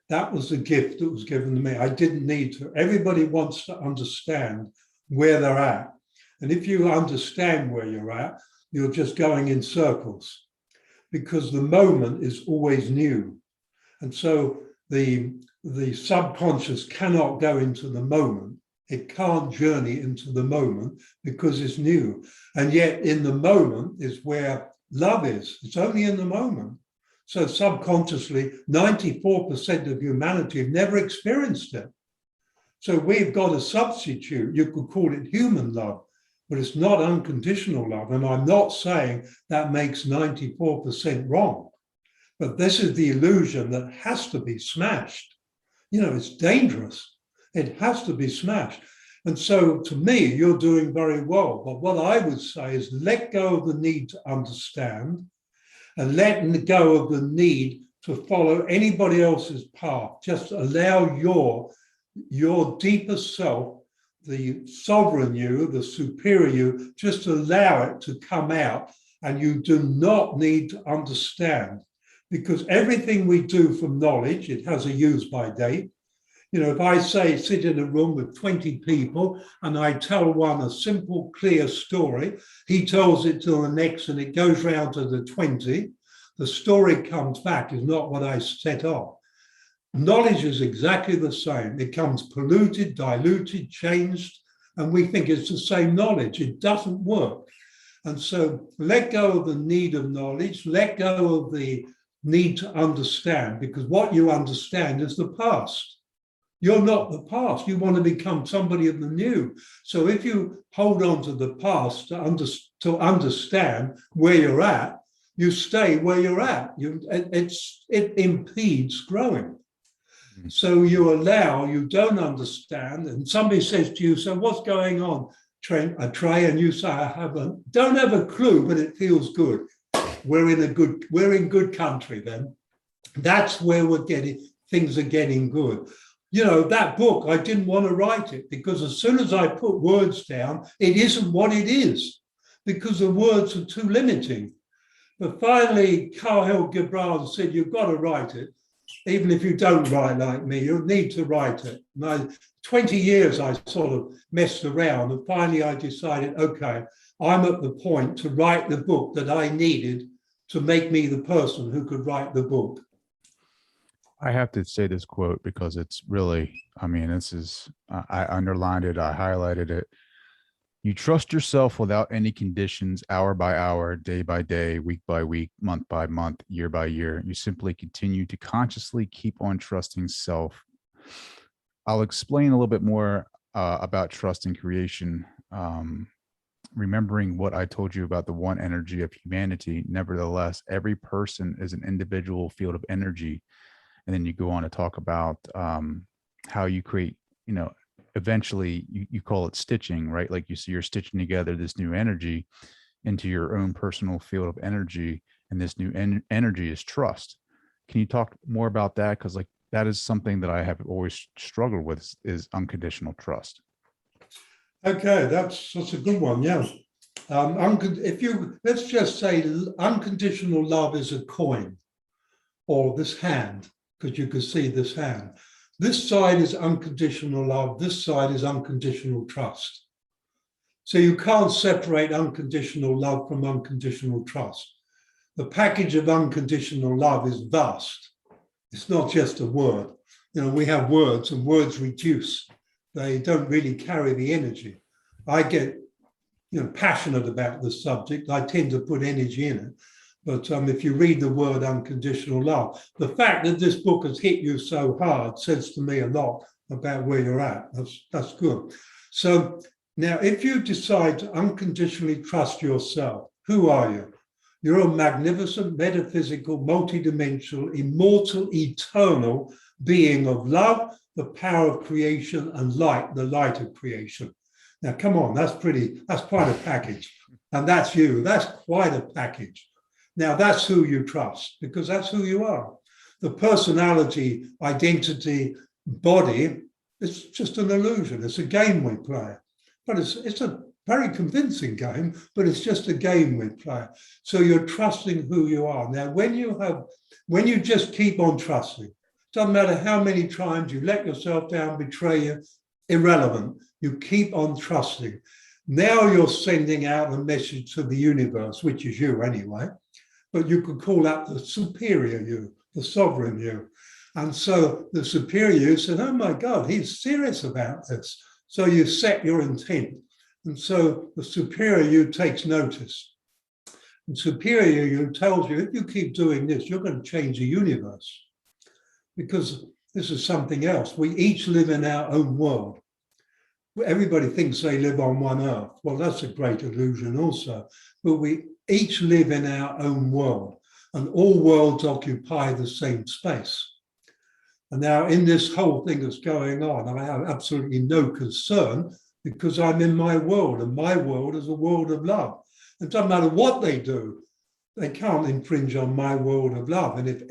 Speaker 7: That was the gift that was given to me. I didn't need to. Everybody wants to understand where they're at. And if you understand where you're at, you're just going in circles because the moment is always new. And so the subconscious cannot go into the moment. It can't journey into the moment because it's new. And yet in the moment is where love is. It's only in the moment. So subconsciously, 94% of humanity have never experienced it. So we've got a substitute. You could call it human love, but it's not unconditional love. And I'm not saying that makes 94% wrong, but this is the illusion that has to be smashed. You know, it's dangerous. It has to be smashed. And so to me, you're doing very well. But what I would say is let go of the need to understand and let go of the need to follow anybody else's path. Just allow your deeper self, the sovereign you, the superior you, just allow it to come out. And you do not need to understand, because everything we do from knowledge, it has a use-by date. You know, if I say sit in a room with 20 people and I tell one a simple, clear story, he tells it to the next and it goes round to the 20, the story comes back is not what I set off. Knowledge is exactly the same. It comes polluted, diluted, changed, and we think it's the same knowledge. It doesn't work. And so let go of the need of knowledge, let go of the need to understand, because what you understand is the past. You're not the past. You want to become somebody of the new. So if you hold on to the past to understand where you're at, you stay where you're at. It impedes growing. So you don't understand, and somebody says to you, so what's going on, Trey? And you say, don't have a clue, but it feels good. We're in good country then. That's where things are getting good. You know, that book, I didn't want to write it because as soon as I put words down, it isn't what it is because the words are too limiting. But finally, Khalil Gibran said, you've got to write it. Even if you don't write like me, you need to write it. 20 years I sort of messed around and finally I decided, okay, I'm at the point to write the book that I needed to make me the person who could write the book.
Speaker 8: I have to say this quote because it's really, this is, I underlined it, I highlighted it. You trust yourself without any conditions, hour by hour, day by day, week by week, month by month, year by year. You simply continue to consciously keep on trusting self. I'll explain a little bit more about trust and creation. Remembering what I told you about the one energy of humanity, nevertheless, every person is an individual field of energy. And then you go on to talk about how you create, eventually you call it stitching, right? Like you're stitching together this new energy into your own personal field of energy. And this new energy is trust. Can you talk more about that? Because that is something that I have always struggled with is unconditional trust.
Speaker 7: Okay, that's a good one. Yeah. Let's just say unconditional love is a coin or this hand, because you can see this hand. This side is unconditional love. This side is unconditional trust. So you can't separate unconditional love from unconditional trust. The package of unconditional love is vast. It's not just a word. We have words and words reduce. They don't really carry the energy. I get, passionate about the subject. I tend to put energy in it. But if you read the word unconditional love, the fact that this book has hit you so hard says to me a lot about where you're at. That's good. So now, if you decide to unconditionally trust yourself, who are you? You're a magnificent, metaphysical, multidimensional, immortal, eternal, being of love, the power of creation, and light, the light of creation. Now, come on, that's quite a package. And that's you. That's quite a package. Now, that's who you trust, because that's who you are. The personality, identity, body, it's just an illusion. It's a game we play. But it's a very convincing game, but it's just a game we play. So you're trusting who you are. Now, when you just keep on trusting, doesn't matter how many times you let yourself down, betray you, irrelevant. You keep on trusting. Now you're sending out a message to the universe, which is you anyway, but you could call that the superior you, the sovereign you. And so the superior you said, oh my God, he's serious about this. So you set your intent. And so the superior you takes notice. And superior you tells you, if you keep doing this, you're going to change the universe. Because this is something else. We each live in our own world. Everybody thinks they live on one earth. Well, that's a great illusion also. But we each live in our own world. And all worlds occupy the same space. And now in this whole thing that's going on, I have absolutely no concern because I'm in my world, and my world is a world of love. It doesn't matter what they do, they can't infringe on my world of love. And if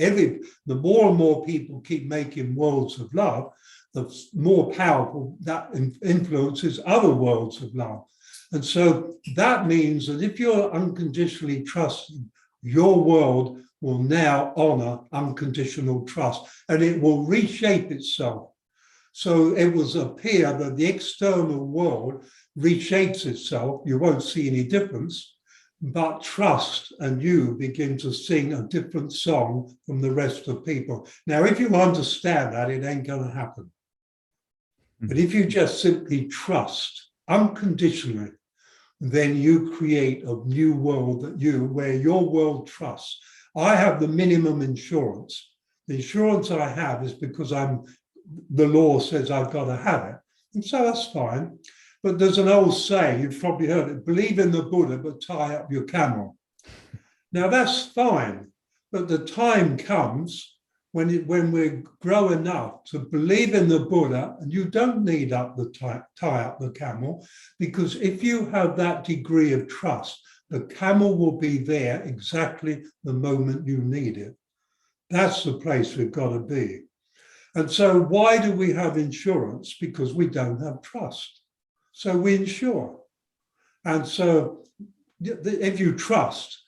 Speaker 7: the more and more people keep making worlds of love, the more powerful that influences other worlds of love. And so that means that if you're unconditionally trusting, your world will now honor unconditional trust, and it will reshape itself. So it will appear that the external world reshapes itself. You won't see any difference, but trust and you begin to sing a different song from the rest of people. Now, if you understand that, it ain't going to happen. But if you just simply trust unconditionally, then you create a new world where your world trusts. I have the minimum insurance. The insurance I have is because the law says I've got to have it. And so that's fine. But there's an old saying, you've probably heard it, believe in the Buddha, but tie up your camel. Now that's fine. But the time comes when we grow enough to believe in the Buddha, and you don't need tie up the camel, because if you have that degree of trust, the camel will be there exactly the moment you need it. That's the place we've got to be. And so why do we have insurance? Because we don't have trust. So we insure. And so if you trust,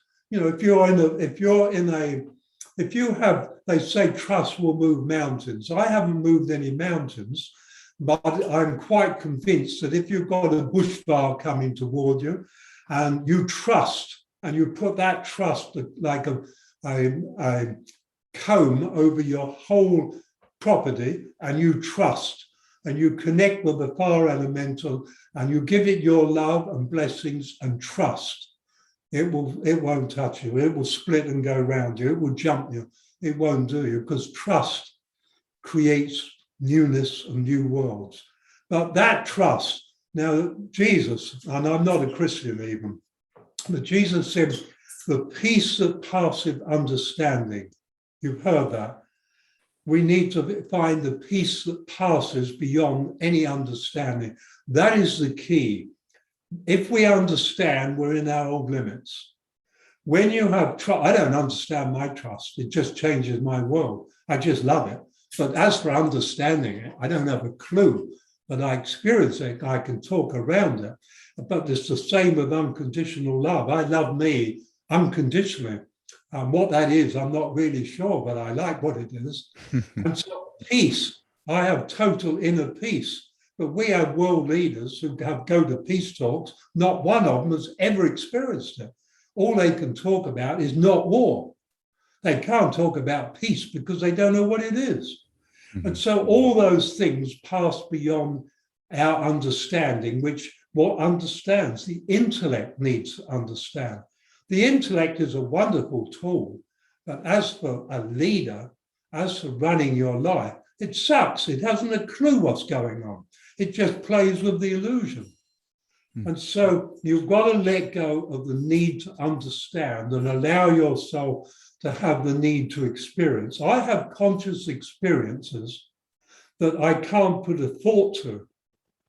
Speaker 7: they say trust will move mountains. I haven't moved any mountains, but I'm quite convinced that if you've got a bushfire coming toward you and you trust, and you put that trust like a comb over your whole property, and you trust, and you connect with the fire elemental, and you give it your love and blessings and trust, it won't touch you. It will split and go around you. It will jump you. It won't do you, because trust creates newness and new worlds. But that trust, now Jesus, and I'm not a Christian even, but Jesus said, the peace that passeth understanding. You've heard that. We need to find the peace that passes beyond any understanding. That is the key. If we understand, we're in our old limits. When you have trust, I don't understand my trust. It just changes my world. I just love it. But as for understanding it, I don't have a clue. But I experience it. I can talk around it. But it's the same with unconditional love. I love me unconditionally. What that is, I'm not really sure, but I like what it is. And so peace, I have total inner peace. But we have world leaders who go to peace talks. Not one of them has ever experienced it. All they can talk about is not war. They can't talk about peace because they don't know what it is. And so all those things pass beyond our understanding, which what understands, the intellect needs to understand. The intellect is a wonderful tool, but as for a leader, as for running your life, it sucks. It hasn't a clue what's going on. It just plays with the illusion. And so you've got to let go of the need to understand and allow yourself to have the need to experience. I have conscious experiences that I can't put a thought to,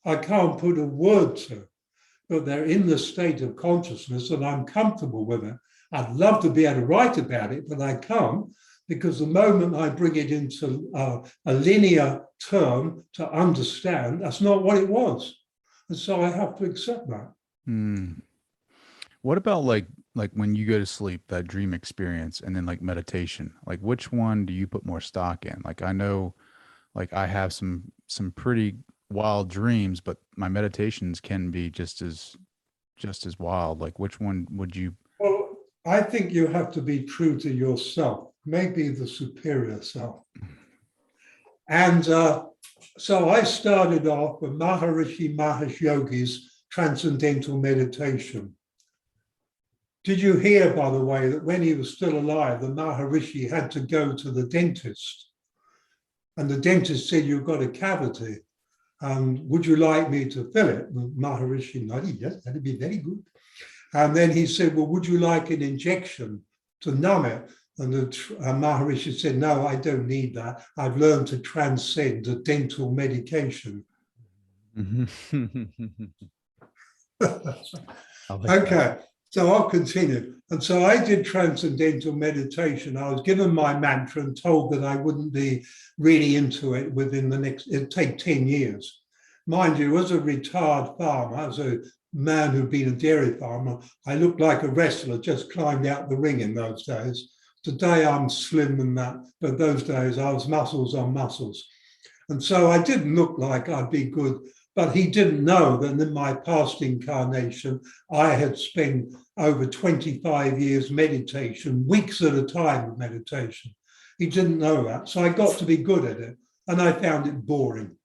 Speaker 7: I can't put a word to, but they're in the state of consciousness and I'm comfortable with it. I'd love to be able to write about it, but I can't, because the moment I bring it into a linear term to understand, that's not what it was. And so I have to accept that.
Speaker 8: What about like when you go to sleep, that dream experience, and then like meditation, like which one do you put more stock in? Like I know, like I have some pretty wild dreams, but my meditations can be just as wild. Like which one would you?
Speaker 7: Well, I think you have to be true to yourself, maybe the superior self. And so I started off with Maharishi Mahesh Yogi's Transcendental Meditation. Did you hear, by the way, that when he was still alive, the Maharishi had to go to the dentist? And the dentist said, you've got a cavity. Would you like me to fill it? The Maharishi nodded, yes, that'd be very good. And then he said, well, would you like an injection to numb it? And the Maharishi said, no, I don't need that. I've learned to transcend the dental medication. Okay, so I'll continue. And so I did transcendental meditation. I was given my mantra and told that I wouldn't be really into it within the next, it'd take 10 years. Mind you, as a retired farmer, as a man who'd been a dairy farmer, I looked like a wrestler, just climbed out the ring in those days. Today I'm slim and that, but those days I was muscles on muscles. And so I didn't look like I'd be good, but he didn't know that in my past incarnation, I had spent over 25 years meditation, weeks at a time of meditation. He didn't know that. So I got to be good at it and I found it boring.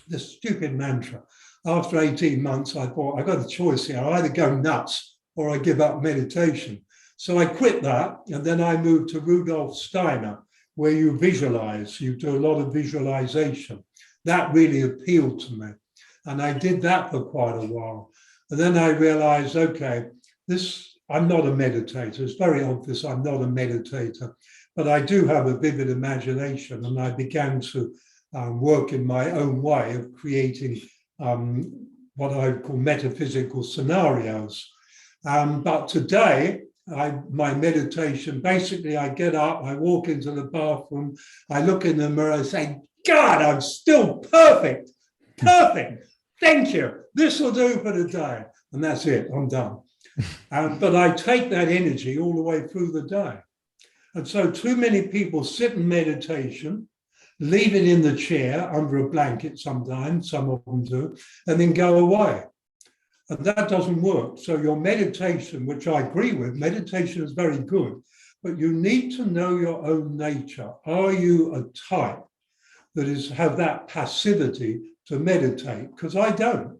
Speaker 7: The stupid mantra. After 18 months, I thought, I got a choice here. I either go nuts or I give up meditation. So I quit that, and then I moved to Rudolf Steiner, where you visualize, you do a lot of visualization. That really appealed to me. And I did that for quite a while. And then I realized, okay, I'm not a meditator. It's very obvious I'm not a meditator, but I do have a vivid imagination. And I began to work in my own way of creating what I call metaphysical scenarios. But today, my meditation, basically I get up, I walk into the bathroom, I look in the mirror, I say, God, I'm still perfect, thank you, this will do for the day. And that's it, I'm done. But I take that energy all the way through the day. And so too many people sit in meditation, leave it in the chair under a blanket sometimes, some of them do, and then go away. And that doesn't work. So your meditation, which I agree with, meditation is very good, but you need to know your own nature. Are you a type that have that passivity to meditate? Because I don't.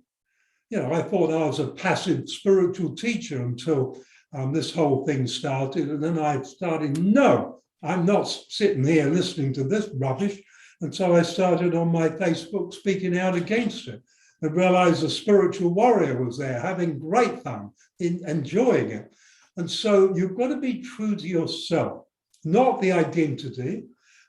Speaker 7: You know, I thought I was a passive spiritual teacher until this whole thing started. And then I started, no, I'm not sitting here listening to this rubbish. And so I started on my Facebook speaking out against it. I realized a spiritual warrior was there having great fun, enjoying it. And so you've got to be true to yourself, not the identity,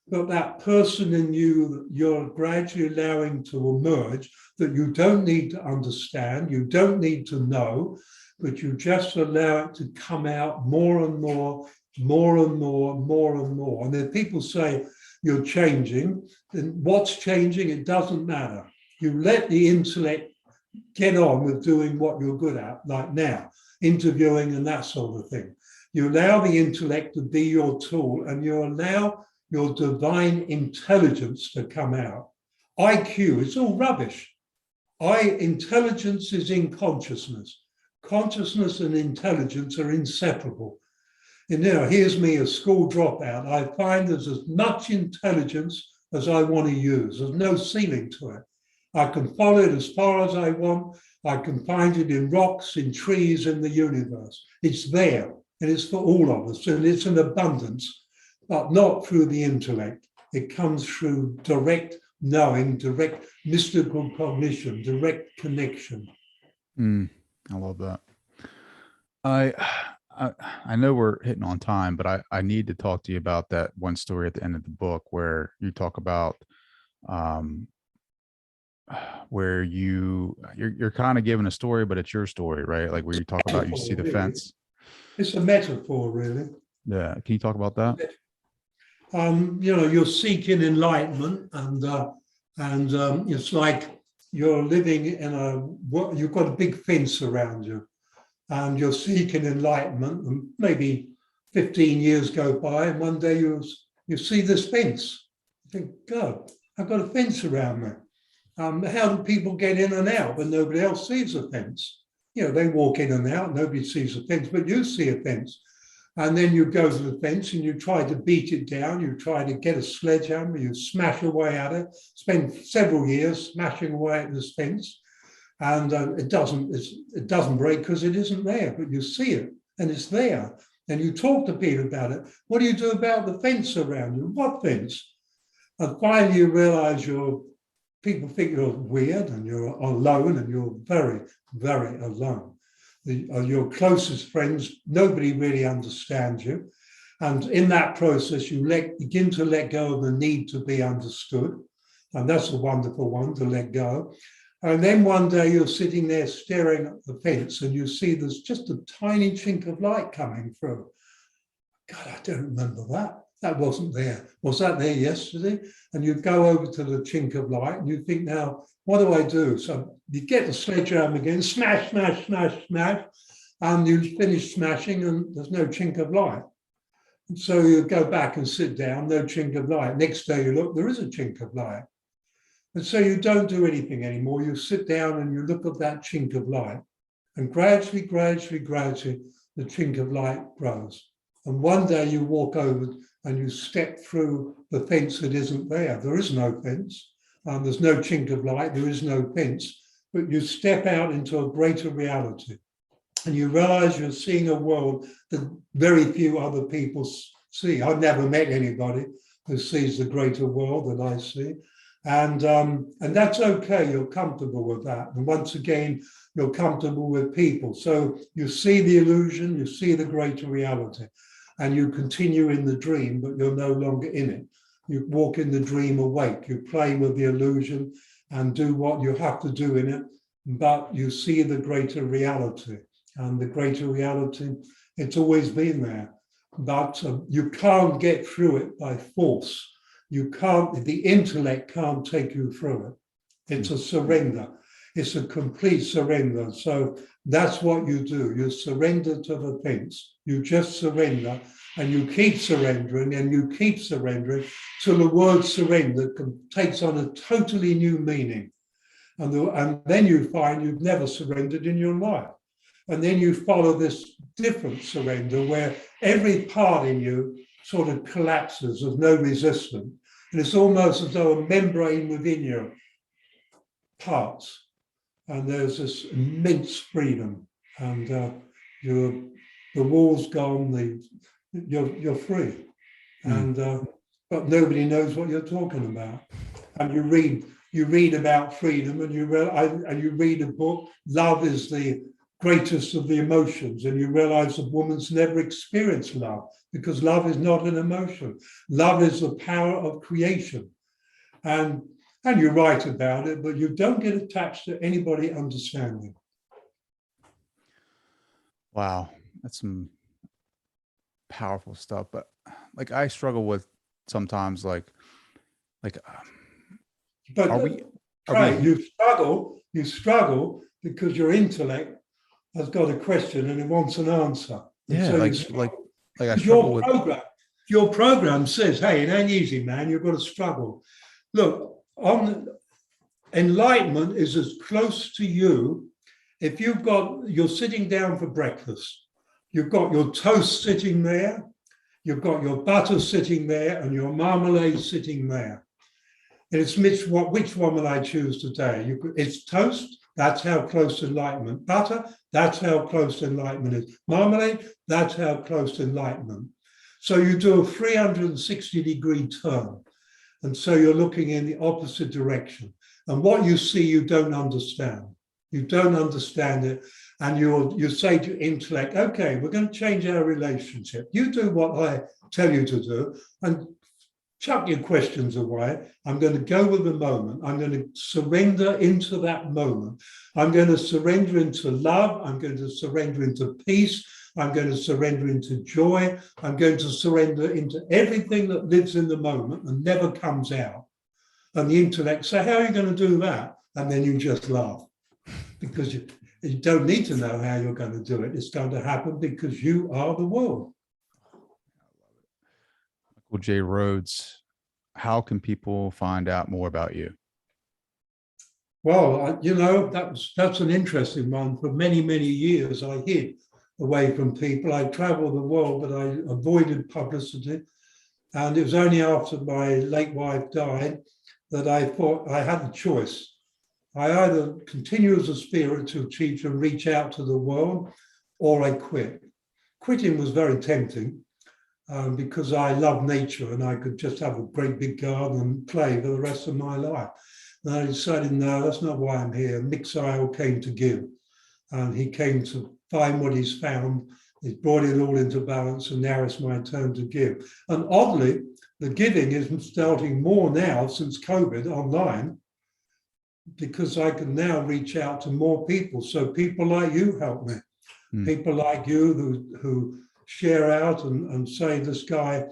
Speaker 7: but that person in you that you're gradually allowing to emerge, that you don't need to understand, you don't need to know, but you just allow it to come out more and more, more and more, more and more. And if people say you're changing, then what's changing? It doesn't matter. You let the intellect get on with doing what you're good at, like now, interviewing and that sort of thing. You allow the intellect to be your tool and you allow your divine intelligence to come out. IQ, it's all rubbish. Intelligence is in consciousness. Consciousness and intelligence are inseparable. And now, here's me, a school dropout. I find there's as much intelligence as I want to use. There's no ceiling to it. I can follow it as far as I want. I can find it in rocks, in trees, in the universe. It's there, and it's for all of us, and it's an abundance, but not through the intellect. It comes through direct knowing, direct mystical cognition, direct connection.
Speaker 8: I love that. I know we're hitting on time, but I need to talk to you about that one story at the end of the book where you talk about where you're kind of giving a story, but it's your story, right? Like where you talk about you see the fence.
Speaker 7: It's a metaphor, really.
Speaker 8: Yeah. Can you talk about that?
Speaker 7: You're seeking enlightenment, and it's like you're living in you've got a big fence around you, and you're seeking enlightenment, and maybe 15 years go by, and one day you see this fence. You think, God, I've got a fence around me. How do people get in and out when nobody else sees a fence? They walk in and out, nobody sees a fence, but you see a fence. And then you go to the fence and you try to beat it down. You try to get a sledgehammer, you smash away at it, spend several years smashing away at this fence. And it doesn't break because it isn't there, but you see it and it's there. And you talk to people about it. What do you do about the fence around you? What fence? And finally you realize people think you're weird and you're alone, and you're very, very alone. Your closest friends, nobody really understands you. And in that process, you begin to let go of the need to be understood. And that's a wonderful one, to let go. And then one day you're sitting there staring at the fence and you see there's just a tiny chink of light coming through. God, I don't remember that. That wasn't there. Was that there yesterday? And you go over to the chink of light and you think, now, what do I do? So you get the sledgehammer again, smash, smash, smash, smash, and you finish smashing and there's no chink of light. And so you go back and sit down, no chink of light. Next day you look, there is a chink of light. And so you don't do anything anymore. You sit down and you look at that chink of light, and gradually, gradually, gradually, the chink of light grows. And one day you walk over and you step through the fence that isn't there. There is no fence. There's no chink of light. There is no fence. But you step out into a greater reality. And you realize you're seeing a world that very few other people see. I've never met anybody who sees the greater world that I see. And that's okay. You're comfortable with that. And once again, you're comfortable with people. So you see the illusion, you see the greater reality. And you continue in the dream, but you're no longer in it. You walk in the dream awake. You play with the illusion and do what you have to do in it, but you see the greater reality. And the greater reality, it's always been there. But you can't get through it by force. The intellect can't take you through it. It's a surrender. It's a complete surrender. So that's what you do. You surrender to the fence. You just surrender, and you keep surrendering, and you keep surrendering till the word surrender takes on a totally new meaning. And then you find you've never surrendered in your life. And then you follow this different surrender where every part in you sort of collapses, there's no resistance. And it's almost as though a membrane within you parts. And there's this immense freedom, and the wall's gone, you're free, and but nobody knows what you're talking about. And you read about freedom, and you read a book. Love is the greatest of the emotions, and you realize a woman's never experienced love because love is not an emotion. Love is the power of creation, and you write about it, but you don't get attached to anybody understanding.
Speaker 8: Wow, that's some powerful stuff. But like, I struggle with sometimes, but
Speaker 7: you struggle because your intellect has got a question and it wants an answer.
Speaker 8: Yeah,
Speaker 7: so
Speaker 8: I struggle with
Speaker 7: your program says, hey, it ain't easy, man. You've got to struggle. Look, enlightenment is as close to you. If you're sitting down for breakfast, you've got your toast sitting there, you've got your butter sitting there, and your marmalade sitting there. And it's which one will I choose today? It's toast, that's how close to enlightenment. Butter, that's how close to enlightenment is. Marmalade, that's how close to enlightenment. So you do a 360-degree turn. And so you're looking in the opposite direction. And what you see, you don't understand. You don't understand it. And you say to intellect, okay, we're going to change our relationship. You do what I tell you to do and chuck your questions away. I'm going to go with the moment. I'm going to surrender into that moment. I'm going to surrender into love. I'm going to surrender into peace. I'm going to surrender into joy. I'm going to surrender into everything that lives in the moment and never comes out. And the intellect say, how are you going to do that? And then you just laugh, because you don't need to know how you're going to do it. It's going to happen because you are the world.
Speaker 8: Michael J. Rhodes, how can people find out more about you?
Speaker 7: Well, that's an interesting one. For many, many years, I hid away from people. I traveled the world, but I avoided publicity. And it was only after my late wife died that I thought I had a choice. I either continue as a spiritual teacher and reach out to the world, or I quit. Quitting was very tempting because I love nature and I could just have a great big garden and play for the rest of my life. And I decided, no, that's not why I'm here. Mixile came to give, and he came to find what he's found. He's brought it all into balance, and now it's my turn to give. And oddly, the giving is starting more now since COVID online, because I can now reach out to more people. So people like you help me. People like you who share out and say, this guy,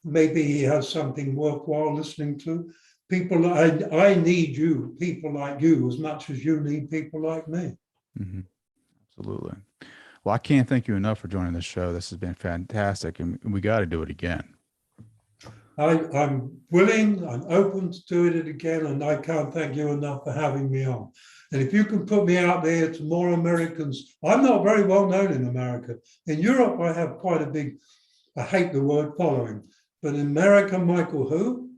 Speaker 7: maybe he has something worthwhile listening to. People, I need you, people like you, as much as you need people like me.
Speaker 8: Mm-hmm. Absolutely. Well, I can't thank you enough for joining the show. This has been fantastic, and we got to do it again.
Speaker 7: I'm willing, I'm open to doing it again, and I can't thank you enough for having me on. And if you can put me out there to more Americans, I'm not very well known in America. In Europe, I have quite a big, I hate the word following, but in America, Michael who?